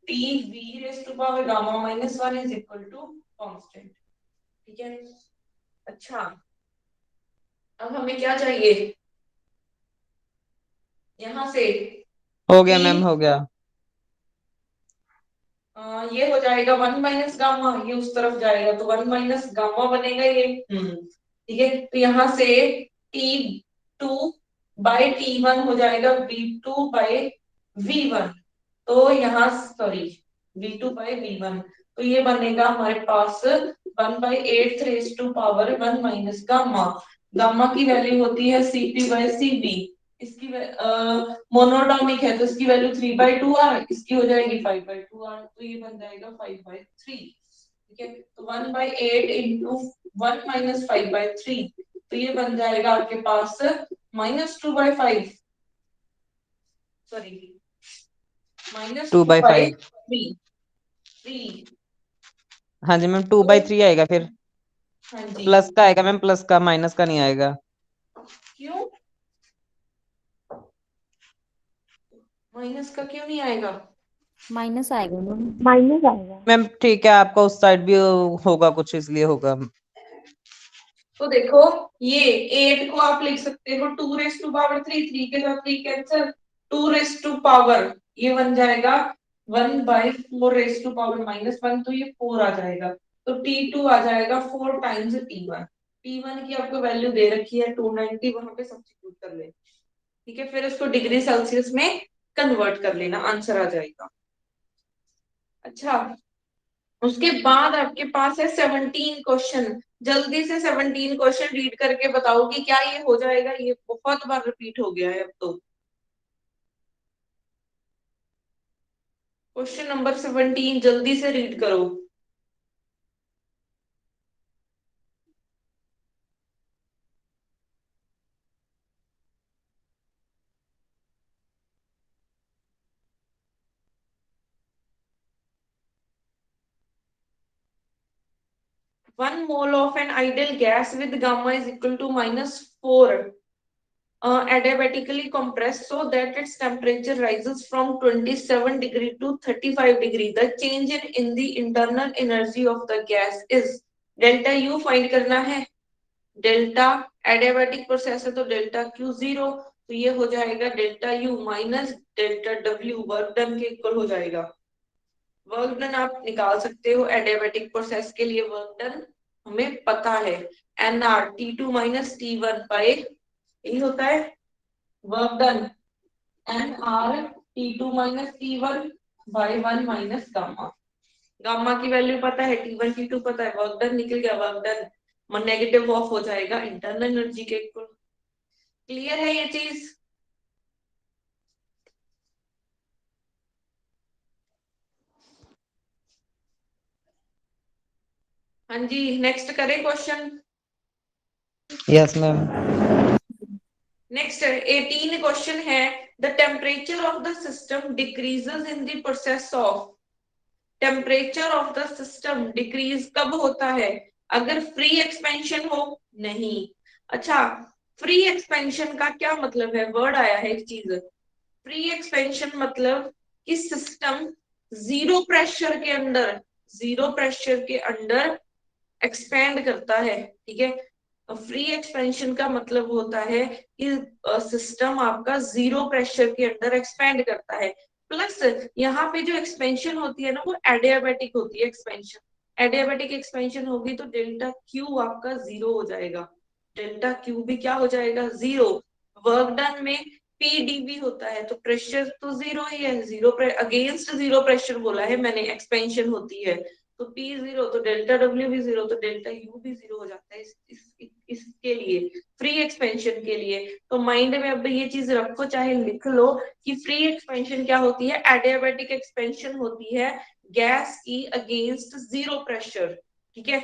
TV raise to power gamma -1 is equal to constant, ठीक है। अच्छा, अब हमें क्या चाहिए यहाँ से, हो गया मैम, हो गया। ये हो जाएगा 1 माइनस गामा, ये उस तरफ जाएगा तो 1 माइनस गामा बनेगा ये, ठीक है, तो यहाँ से T2/T1 हो जाएगा V2/V1, तो यहाँ सॉरी V2/V1, तो ये बनेगा हमारे पास 1/8 raise to power 1 minus gamma, gamma की वैल्यू होती है CP/CV, इसकी मोनोटॉमिक है तो इसकी वैल्यू 3/2R, इसकी हो जाएगी 5/2R, तो ये बन जाएगा 5/3, ठीक है, तो 1/8 इंटू 1 माइनस 5/3, तो ये बन जाएगा आपके पास -2/5, सॉरी -2/5, 3। हाँ जी मैम 2/3 आएगा, फिर हाँ जी, प्लस का आएगा मैम, प्लस का, माइनस का नहीं आएगा। क्यों माइनस का क्यों नहीं आएगा, माइनस आएगा मैम। माइनस आएगा। मैम ठीक है, आपका उस साइड भी होगा कुछ, इसलिए होगा। तो देखो ये 8 को आप लिख सकते हो 2 रेज़ टू पावर 3, 3 के साथ 3 कैंसिल, 2 रेज़ टू पावर ये बन जाएगा 1/4 रेज़ टू पावर -1, तो ये 4 आ जाएगा, तो T2 आ जाएगा 4 टाइम्स T1, T1 की आपको वैल्यू दे रखी है 290, वहां पे सब्स्टिट्यूट कर लेना, ठीक है, फिर उसको डिग्री सेल्सियस में कन्वर्ट कर लेना, आंसर आ जाएगा। अच्छा, उसके बाद आपके पास है 17 क्वेश्चन, जल्दी से 17 क्वेश्चन रीड करके बताओ कि क्या ये हो जाएगा, ये बहुत बार रिपीट हो गया है अब तो। क्वेश्चन नंबर 17 जल्दी से रीड करो। One mole of an ideal gas with gamma is equal to -4 adiabatically compressed so that its temperature rises from 27 degree to 35 degree. The change in the internal energy of the gas is delta U find करना है, delta adiabatic process है तो delta Q 0, तो ये हो जाएगा delta U minus delta W work done के equal हो जाएगा। वर्क डन आप निकाल सकते हो एडियाबैटिक प्रोसेस के लिए, वर्क डन हमें पता है NR T2 minus T1 bye, यही होता है work done, NR T2 minus T1 by 1 minus gamma, gamma की वैल्यू पता है, T1 T2 पता है, वर्क डन निकल गया, वर्क डन नेगेटिव ऑफ हो जाएगा इंटरनल एनर्जी के इक्वल। क्लियर है ये चीज? हाँ जी, नेक्स्ट करें question. Yes ma'am. Next 18 question है, the temperature of the system decreases in the process of, temperature of the system decrease कब होता है, अगर फ्री एक्सपेंशन हो, नहीं। अच्छा, फ्री एक्सपेंशन का क्या मतलब है, वर्ड आया है एक चीज, फ्री एक्सपेंशन मतलब कि सिस्टम जीरो प्रेशर के अंदर, जीरो प्रेशर के अंदर एक्सपेंड करता है, ठीक है। फ्री एक्सपेंशन का मतलब होता है कि सिस्टम आपका जीरो प्रेशर के अंदर एक्सपेंड करता है, प्लस यहाँ पे जो एक्सपेंशन होती है ना वो एडियाबैटिक होती है एक्सपेंशन, एडियाबैटिक एक्सपेंशन होगी तो डेल्टा क्यू आपका 0 हो जाएगा, डेल्टा क्यू भी क्या हो जाएगा 0। वर्क डन में पीडीवी होता है तो प्रेशर तो 0 ही है, जीरो अगेंस्ट 0 प्रेशर बोला है मैंने, एक्सपेंशन होती है तो P 0 तो डेल्टा W भी 0 तो डेल्टा U भी 0 हो जाता है इसके लिए, फ्री एक्सपेंशन के लिए। तो माइंड में अब ये चीज रखो, चाहे लिख लो कि फ्री एक्सपेंशन क्या होती है, एडियाबैटिक एक्सपेंशन होती है गैस की अगेंस्ट 0 प्रेशर, ठीक है।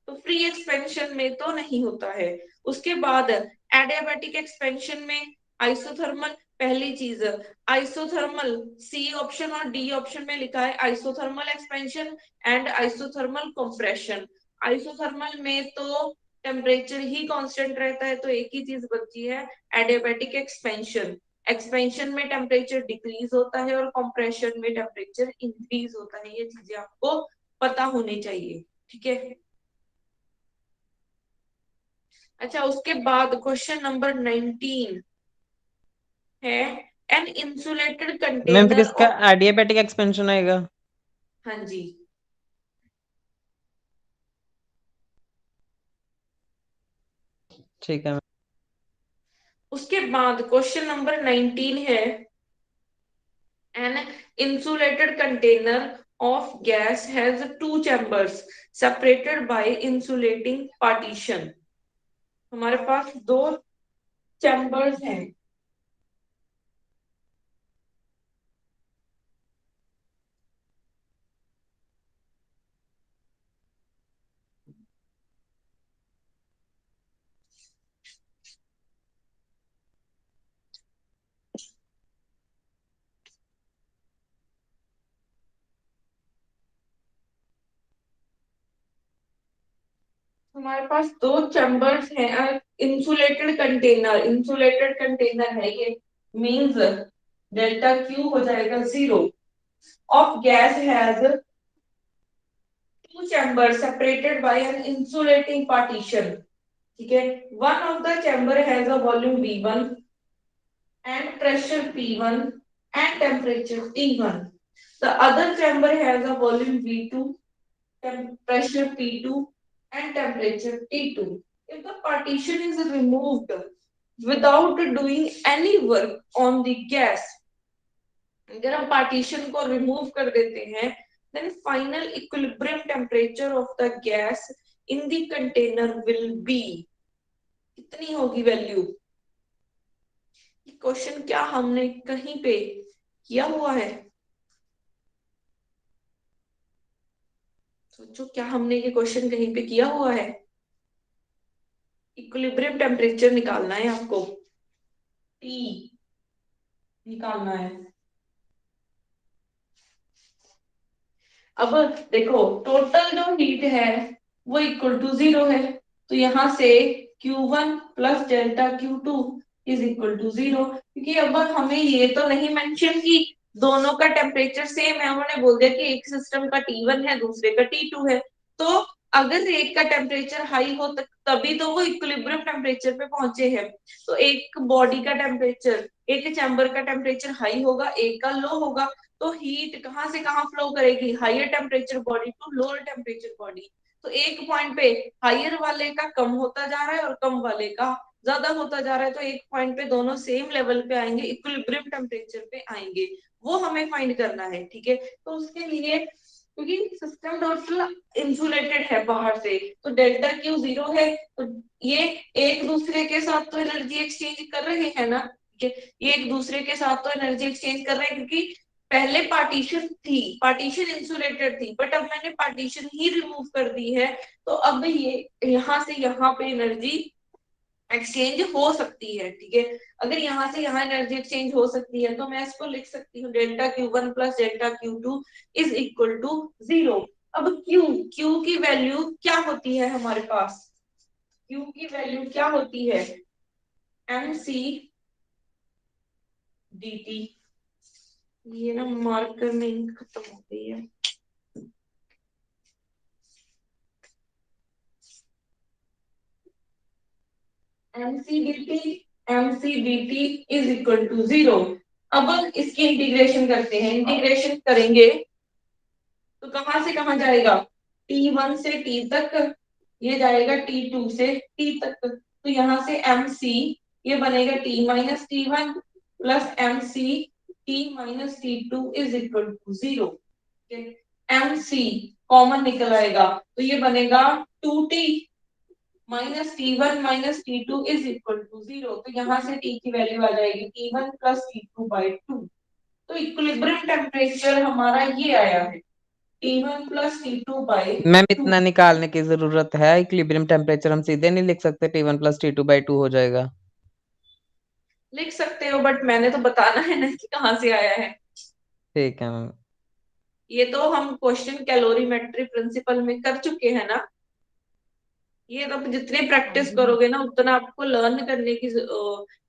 तो फ्री एक्सपेंशन में तो नहीं होता है। उसके बाद एडियाबैटिक एक्सपेंशन में आइसोथर्मल, पहली चीज आइसोथर्मल, सी ऑप्शन और डी ऑप्शन में लिखा है isothermal expansion and isothermal compression. Isothermal में तो टेम्परेचर ही कांस्टेंट रहता है तो एक ही चीज बची है एडियाबैटिक एक्सपेंशन। एक्सपेंशन में टेम्परेचर डिक्रीज होता है और कंप्रेशन में टेम्परेचर इंक्रीज होता है, ये चीजें आपको पता होनी चाहिए, ठीक है। अच्छा, उसके बाद क्वेश्चन नंबर 19 है एन इंसुलेटेड मैम फिर कंटेनर इसका ऑफ, एडियाबैटिक एक्सपेंशन आएगा। हाँ जी। ठीक है। उसके बाद क्वेश्चन नंबर 19 है an insulated container of gas has 2 chambers separated by insulating partition. हमारे पास 2 चैम्बर्स हैं, हमारे पास 2 चैम्बर्स हैं, इंसुलेटेड कंटेनर, इंसुलेटेड कंटेनर है ये, मींस डेल्टा क्यू हो जाएगा 0 of gas has 2 chambers separated by an insulating partition, ठीक है। one of the chamber has a volume V1 and pressure P1 and temperature T1, the other chamber has a volume V2, pressure P2 and temperature T2. If the partition is removed without doing any work on the gas, अगर हम partition को remove कर देते हैं then final equilibrium temperature of the gas in the container will be, कितनी होगी value. Question क्या हमने कहीं पे किया हुआ है, सोचो क्या हमने ये क्वेश्चन कहीं पे किया हुआ है। इक्विलिब्रियम टेम्परेचर निकालना है आपको, टी निकालना है। अब देखो टोटल जो हीट है वो इक्वल टू 0 है, तो यहां से Q1 plus delta Q2 is equal to 0, क्योंकि अब हमें ये तो नहीं मेंशन कि दोनों का टेम्परेचर सेम है, उन्होंने बोल दिया कि एक सिस्टम का T1 है दूसरे का T2 है, तो अगर एक का टेम्परेचर हाई हो तभी तो वो इक्विलिब्रियम टेम्परेचर पे पहुंचे हैं। तो एक बॉडी का टेम्परेचर, एक चैम्बर का टेम्परेचर हाई होगा, एक का लो होगा, तो हीट कहां से कहां फ्लो करेगी, higher temperature body to lower temperature body. तो एक पॉइंट पे हायर वाले का कम होता जा रहा है और कम वाले का ज्यादा होता जा रहा है, तो एक पॉइंट पे दोनों सेम लेवल पे आएंगे, इक्विलिब्रियम टेम्परेचर पे आएंगे, वो हमें फाइंड करना है, ठीक है। तो उसके लिए क्योंकि सिस्टम टोटल इंसुलेटेड है बाहर से, तो डेल्टा क्यू 0 है, तो ये एक दूसरे के साथ तो एनर्जी एक्सचेंज कर रहे हैं ना, ठीक है। ये एक दूसरे के साथ तो एनर्जी एक्सचेंज कर रहे हैं क्योंकि पहले पार्टीशन थी, पार्टीशन इंसुलेटेड थी, बट अब मैंने पार्टीशन ही रिमूव कर दी है, तो अब ये यहां से यहां पे एनर्जी एक्सचेंज हो सकती है, ठीक है। अगर यहाँ से यहाँ एनर्जी एक्सचेंज हो सकती है तो मैं इसको लिख सकती हूँ delta Q1 plus delta Q2 is equal to 0। अब Q की वैल्यू क्या होती है हमारे पास, Q की वैल्यू क्या होती है, MC dt, ये ना मार्कर में इंक खत्म हो गई है, MC dt is equal to 0। अब इसकी इंटीग्रेशन करते हैं, इंटीग्रेशन करेंगे तो कहाँ से कहाँ जाएगा, T1 से T तक, ये जाएगा T2 से T तक, तो यहाँ से MC ये बनेगा T minus T1 plus MC T minus T2 is equal to 0। MC common निकल आएगा तो ये बनेगा 2T minus T1 minus T2 is equal to 0। तो यहाँ से T की वैल्यू आ जाएगी T1 प्लस T2/2। तो इक्विलिब्रियम टेम्परेचर हमारा ये आया है T1 प्लस T2/2। मैम इतना निकालने की जरूरत है? इक्विलिब्रियम टेम्परेचर हम सीधे नहीं लिख सकते, T1 प्लस T2/2 हो जाएगा। लिख सकते हो बट मैंने तो बताना है ना कि कहाँ से आया है। ठीक है मैम। ये तो हम क्वेश्चन कैलोरीमेट्री प्रिंसिपल में कर चुके हैं ना। ये तो जितने प्रैक्टिस करोगे ना उतना आपको लर्न करने की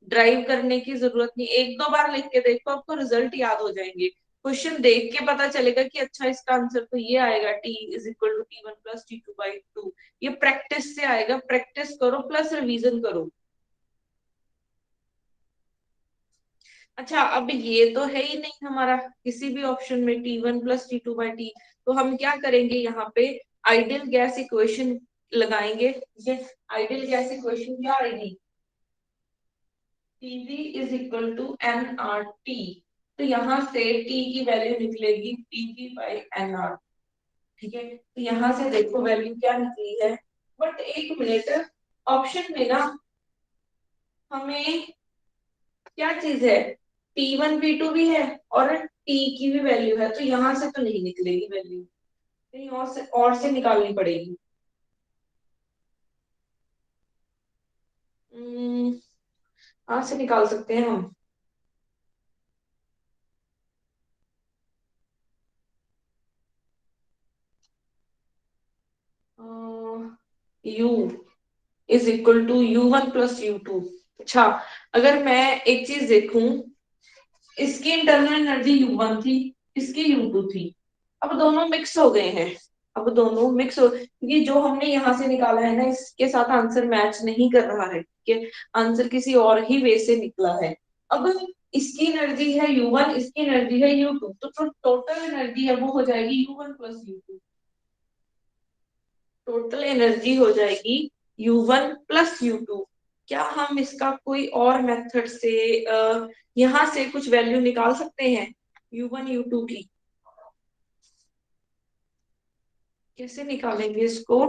ड्राइव करने की जरूरत नहीं। एक दो बार लिख के देखो आपको रिजल्ट याद हो जाएंगे। क्वेश्चन देख के पता चलेगा कि अच्छा इसका आंसर तो ये आएगा T is equal to T1 plus T2/2। ये प्रैक्टिस से आएगा, प्रैक्टिस करो प्लस रिवीजन करो। अच्छा अब ये तो है ही नहीं हमारा किसी भी ऑप्शन में T1 प्लस T2/T। तो हम क्या करेंगे, यहाँ पे आइडियल गैस इक्वेशन लगाएंगे। ये आइडियल गैस इक्वेशन क्या आएगी, PV is equal to nRT। तो यहाँ से T की वैल्यू निकलेगी PV/nR। ठीक है, तो यहाँ से देखो वैल्यू क्या निकली है। बट एक मिनट, ऑप्शन में ना हमें क्या चीज है, T1 P2 भी है और T की भी वैल्यू है, तो यहाँ से तो नहीं निकलेगी वैल्यू, कहीं और से निकालनी पड़ेगी। यहाँ से निकाल सकते हैं हम। U is equal to U1 plus U2। अच्छा अगर मैं एक चीज देखूं, इसकी इंटरनल एनर्जी U1 थी, इसकी U2 थी, अब दोनों मिक्स हो गए हैं। अब दोनों मिक्स हो, क्योंकि जो हमने यहाँ से निकाला है ना इसके साथ आंसर मैच नहीं कर रहा है, ठीक है, आंसर किसी और ही वे से निकला है। अब इसकी एनर्जी है U1, इसकी एनर्जी है U2, तो जो टोटल एनर्जी है वो हो जाएगी U1 plus U2। Total energy हो जाएगी U1 प्लस U2। क्या हम इसका कोई और मेथड से यहाँ से कुछ वैल्यू निकाल सकते हैं U1 U2 की? कैसे निकालेंगे इसको,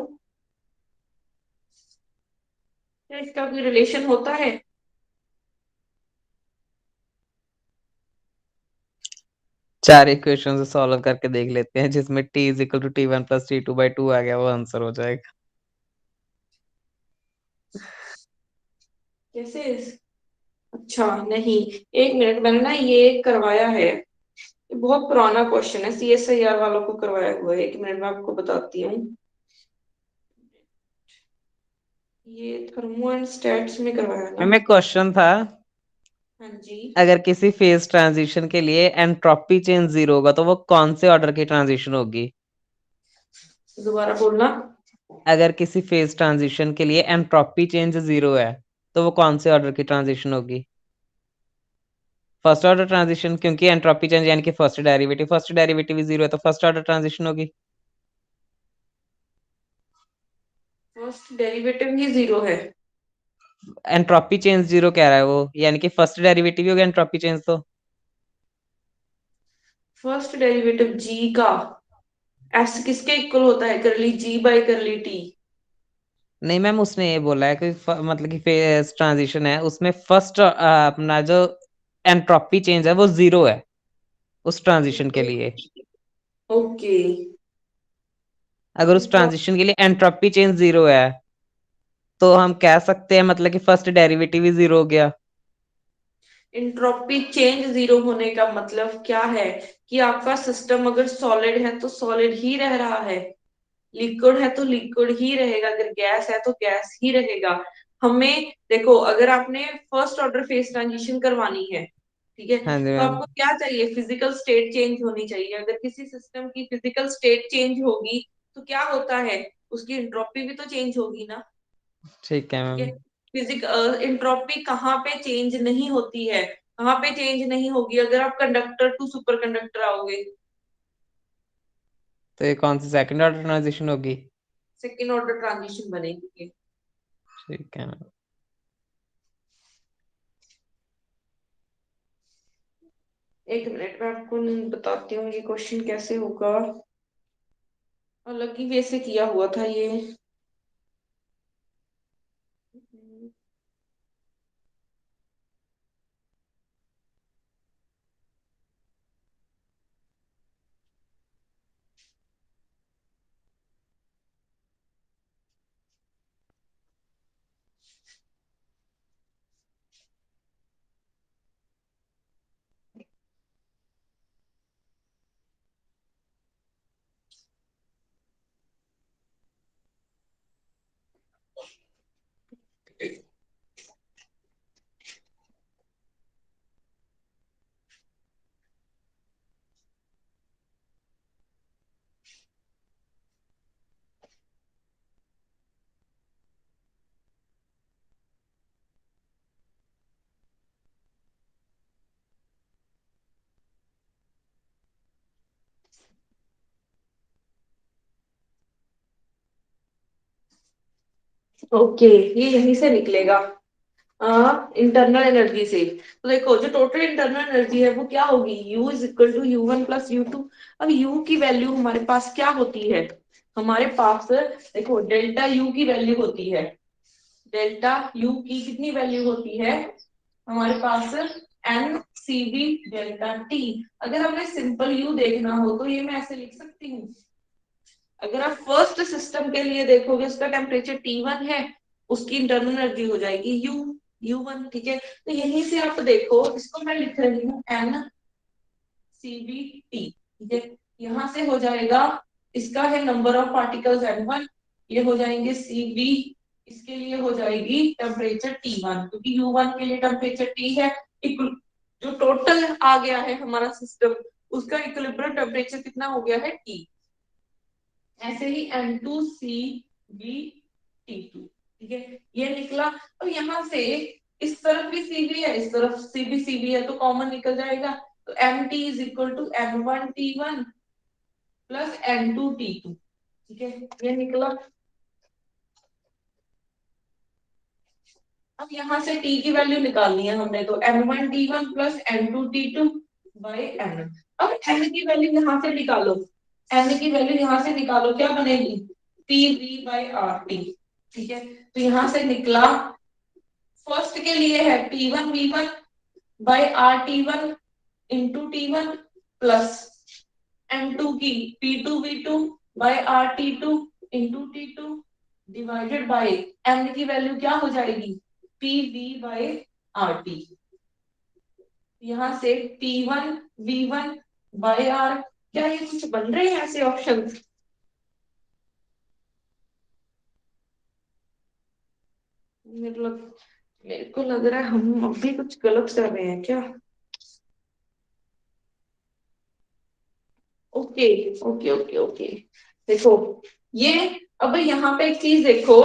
क्या इसका कोई रिलेशन होता है? चार इक्वेशन सॉल्व करके देख लेते हैं, जिसमें T is equal to T1 plus T2/2 आ गया, वो आंसर हो जाएगा। कैसे अच्छा नहीं, एक मिनट, मैंने ना ये करवाया है, ये बहुत पुराना क्वेश्चन है, CSIR वालों को करवाया हुआ है। एक मिनट में आपको बताती हूँ। ये थर्मो एंड स्टैट्स में करवाया ना। मैम एक क्वेश्चन था, हाँ जी, अगर किसी फेज ट्रांजिशन के लिए एंट्रोपी चेंज 0 होगा तो वो कौन से ऑर्डर की ट्रांजिशन होगी? दोबारा बोलना। अगर किसी फेज ट्रांजिशन के लिए एंट्रोपी चेंज 0 है तो वो कौन से ऑर्डर की ट्रांजिशन होगी? फर्स्ट ऑर्डर ट्रांजिशन, क्योंकि एंट्रोपी चेंज यानी कि फर्स्ट डेरिवेटिव भी 0 है तो फर्स्ट ऑर्डर ट्रांजिशन होगी। फर्स्ट डेरिवेटिव ही 0 है। एंट्रोपी चेंज 0 कह रहा है वो, यानी कि फर्स्ट डेरिवेटिव ही होगा एंट्रोपी चेंज तो। फर्स्ट डेरिवेटिव G का S किसके इक्वल होता है, करली G बाय करली T। नहीं मैम, उसने ये बोला है कि मतलब कि फेज ट्रांजिशन है उसमें फर्स्ट अपना जो एंट्रोपी चेंज है वो 0 है उस ट्रांजिशन के लिए। ओके, अगर उस ट्रांजिशन के लिए एंट्रोपी चेंज 0 है तो हम कह सकते हैं मतलब कि फर्स्ट डेरिवेटिव ही 0 हो गया। इंट्रोपी चेंज 0 होने का मतलब क्या है कि आपका सिस्टम अगर सॉलिड है तो सॉलिड ही रह रहा है, लिक्विड है तो लिक्विड ही रहेगा, अगर गैस है तो गैस ही रहेगा। हमें देखो, अगर आपने फर्स्ट ऑर्डर फेज ट्रांजिशन करवानी है, ठीक है, हाँ जी तो मैम। आपको क्या चाहिए, फिजिकल स्टेट चेंज होनी चाहिए। अगर किसी सिस्टम की फिजिकल स्टेट चेंज होगी तो क्या होता है, उसकी इंट्रोपी भी तो चेंज होगी ना। ठीक है ठीक है, मैम। फिजिक इंट्रोपी कहाँ पे चेंज नहीं होती है, कहाँ पे चेंज नहीं होगी, अगर आप कंडक्टर टू सुपर कंडक्टर आओगे। तो ये कौन सी सेकंड ऑर्डर ट्रांजिशन होगी? सेकेंड ऑर्डर ट्रांजिशन बनेगी ये। ठीक है। एक मिनट में आपको बताती हूँ ये क्वेश्चन कैसे होगा। अलग ही वे से किया हुआ था ये। ओके, ये यहीं से निकलेगा इंटरनल एनर्जी से। तो देखो जो टोटल इंटरनल एनर्जी है वो क्या होगी, U is equal to U1 plus U2। अब U की वैल्यू हमारे पास क्या होती है, हमारे पास देखो डेल्टा U की वैल्यू होती है, डेल्टा U की कितनी वैल्यू होती है हमारे पास, N C B delta T. अगर हमें सिंपल U देखना हो तो ये मैं ऐसे लिख सकती हूँ। अगर आप फर्स्ट सिस्टम के लिए देखोगे उसका टेम्परेचर T1 है, उसकी इंटरनल एनर्जी हो जाएगी U1। ठीक है, तो यहीं से आप देखो इसको मैं लिख रही हूँ एन सी बी टी। ठीक है, यहाँ से हो जाएगा, इसका है नंबर ऑफ पार्टिकल्स N1, ये हो जाएंगे Cb, इसके लिए हो जाएगी टेम्परेचर T1 क्योंकि U1 के लिए टेम्परेचर T है। जो टोटल आ गया है हमारा सिस्टम, उसका इक्विलिब्रियम टेम्परेचर कितना हो गया है T। ऐसे ही N2CbT2। ठीक है, ये निकला। अब यहाँ से इस तरफ भी Cb है, इस तरफ Cb है, तो कॉमन निकल जाएगा। तो Mt is equal to N1T1 plus N2T2। ठीक है, ये निकला। अब यहाँ से T की वैल्यू निकालनी है हमने, तो N1T1 plus N2T2 by N। अब N की वैल्यू यहाँ से निकालो, N की वैल्यू यहाँ से निकालो, क्या बनेगी, PV बाई RT। ठीक है, तो यहाँ से निकला, फर्स्ट के लिए है P1V1 by RT1 into T1 plus N2 की P2V2 by RT2 into T2 divided by N की वैल्यू क्या हो जाएगी, PV बाई RT। यहाँ से T1V1 बाई R। क्या ये कुछ बन रहे हैं ऐसे ऑप्शन? मतलब मेरे को लग रहा है हम अभी कुछ गलत कर रहे हैं क्या। ओके ओके ओके ओके, देखो ये, अब यहाँ पे एक चीज देखो,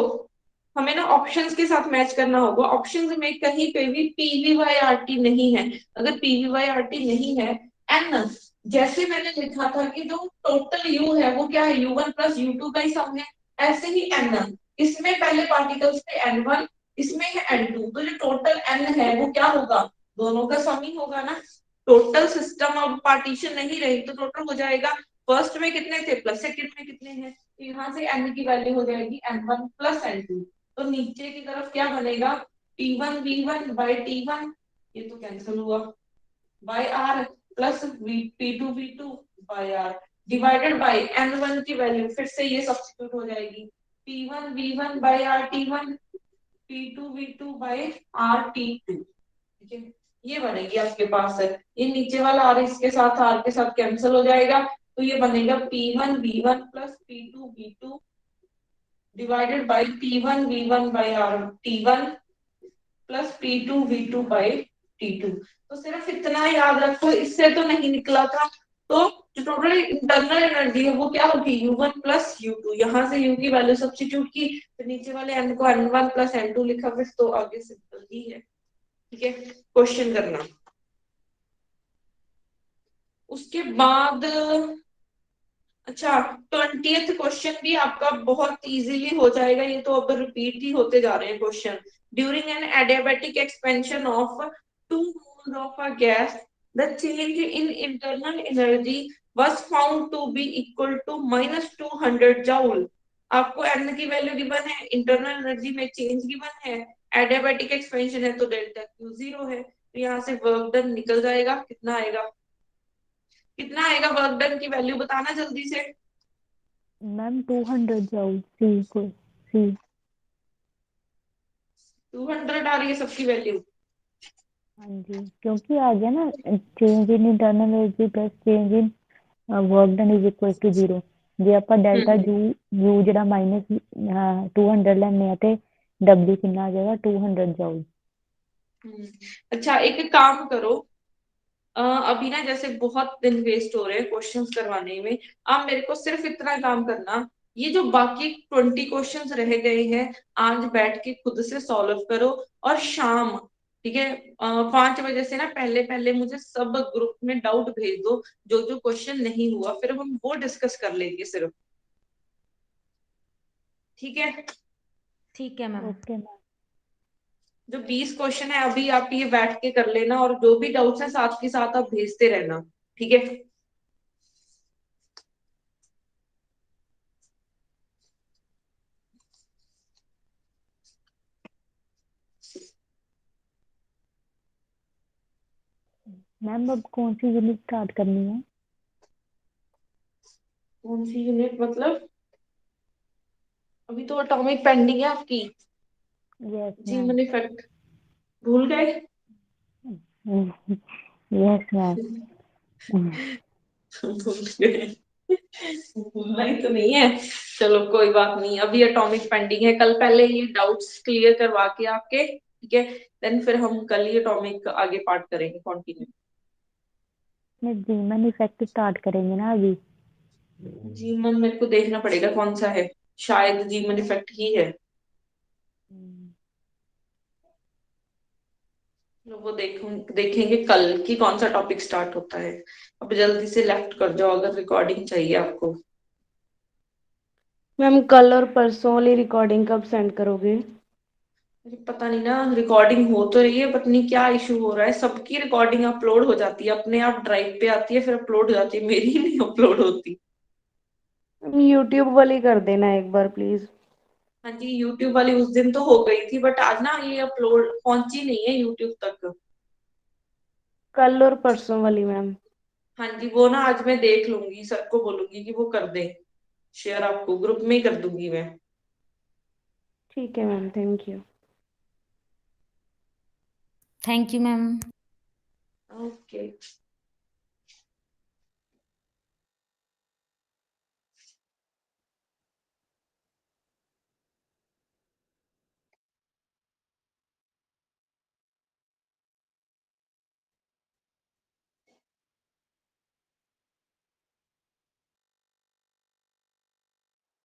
हमें ना ऑप्शंस के साथ मैच करना होगा। ऑप्शंस में कहीं पे भी पीवी बाई आर टी नहीं है। अगर पीवी बाई आर टी नहीं है, एन जैसे मैंने लिखा था कि जो टोटल यू है वो क्या है, U1 प्लस U2 का ही सम है, ऐसे ही एन, इसमें पहले पार्टिकल्स थे N1, इसमें है N2, तो जो टोटल एन है वो क्या होगा, दोनों का सम ही होगा ना। टोटल सिस्टम अब पार्टीशन नहीं रही तो टोटल हो जाएगा, फर्स्ट में कितने थे प्लस सेकंड में कितने हैं, तो यहाँ से एन की वैल्यू हो जाएगी N1 प्लस N2। तो नीचे की तरफ क्या बनेगा, T1V1 बाई T1, ये तो कैंसिल हुआ, by R plus P2V2 by R divided by N1 की वैल्यू फिर से ये सब्स्टिट्यूट हो जाएगी, P1V1 by RT1 P2V2 by RT2। ठीक है, ये बनेगी आपके पास है, ये नीचे वाला R इसके साथ R के साथ कैंसिल हो जाएगा, तो ये बनेगा P1V1 plus P2V2 divided by T1V1 by R T1 plus P2V2 by T2। तो सिर्फ इतना याद रखो, इससे तो नहीं निकला था। तो जो टोटल इंटरनल एनर्जी है वो क्या होगी, U1 प्लस U2, यहाँ से U की वैल्यू सब्स्टिट्यूट की, तो नीचे वाले N को N1 प्लस N2 लिखा, फिर तो आगे सिंपल ही है। ठीक है, क्वेश्चन करना। उसके बाद अच्छा, 20th क्वेश्चन भी आपका बहुत इजीली हो जाएगा, ये तो अब रिपीट ही होते जा रहे हैं question. During an adiabatic expansion of 2 moles of a gas, the change in internal energy was found to be equal to -200 joule। आपको n की वैल्यू गिवन है, इंटरनल एनर्जी में चेंज गिवन है, एडियाबैटिक एक्सपेंशन है तो delta Q 0 है, तो यहाँ से वर्क डन निकल जाएगा। कितना आएगा, कितना आएगा वर्क डन की वैल्यू बताना जल्दी से। मैम 200 जाओ सी को सी। 200 आ रही है सबकी वैल्यू। हाँ जी, क्योंकि आ गया ना, change in internal energy plus change in work done is equal to 0। ਜੇ ਆਪਾਂ ਡੈਲਟਾ ਯੂ ਜਿਹੜਾ ਮਾਈਨਸ 200 ਲੈਣੇ ਆ ਤੇ W कितना आ जाएगा 200 जाओ। अच्छा, एक काम करो, अभी ना जैसे बहुत दिन वेस्ट हो रहे हैं क्वेश्चंस करवाने में, आप मेरे को सिर्फ इतना काम करना, ये जो बाकी 20 क्वेश्चंस रह गए हैं आज बैठ के खुद से सॉल्व करो, और शाम, ठीक है, 5 बजे से ना पहले पहले मुझे सब ग्रुप में डाउट भेज दो, जो जो क्वेश्चन नहीं हुआ फिर हम वो डिस्कस कर लेंगे सिर्फ। ठीक है, ठीक है मैम। Okay ma'am. जो 20 क्वेश्चन है अभी आप ये बैठ के कर लेना, और जो भी डाउट्स है साथ के साथ आप भेजते रहना। ठीक है, मैम अब कौन सी यूनिट स्टार्ट करनी है? कौन सी यूनिट मतलब, अभी तो एटॉमिक पेंडिंग है आपकी। यस जी मैम। मैंने फैक्ट भूल गए। Yes ma'am. भूल गए, भूलना ही तो नहीं है। चलो कोई बात नहीं, अभी एटॉमिक पेंडिंग है, कल पहले ये डाउट्स क्लियर करवा के आपके, ठीक है, देन फिर हम कल ही एटॉमिक आगे पार्ट करेंगे कंटिन्यू। जीमन इफेक्ट स्टार्ट करेंगे ना अभी। जीमन मेरे को देखना पड़ेगा कौन सा है, शायद जीमन इफेक्ट ही है, तो वो देखेंगे कल की कौन सा टॉपिक स्टार्ट होता है। अब जल्दी से लेफ्ट कर जाओ अगर रिकॉर्डिंग चाहिए आपको। मैम कल और परसों वाली रिकॉर्डिंग कब सेंड करोगे? अरे पता नहीं ना, रिकॉर्डिंग हो तो रही है, पता नहीं क्या इशू हो रहा है, सबकी रिकॉर्डिंग अपलोड हो जाती है अपने आप, ड्राइव पे आती है फिर अपलोड हो जाती है, मेरी ही नहीं अपलोड होती। यूट्यूब वाली कर देना एक बार प्लीज। हाँ जी, यूट्यूब वाली उस दिन तो हो गई थी, बट आज ना ये अपलोड पहुंची नहीं है यूट्यूब तक। कल और परसों वाली मैम। हाँ जी, वो ना आज मैं देख लूंगी, सर को बोलूंगी कि वो कर दे शेयर, आपको ग्रुप में ही कर दूंगी मैं। ठीक है ma'am, thank you. Thank you ma'am. Okay.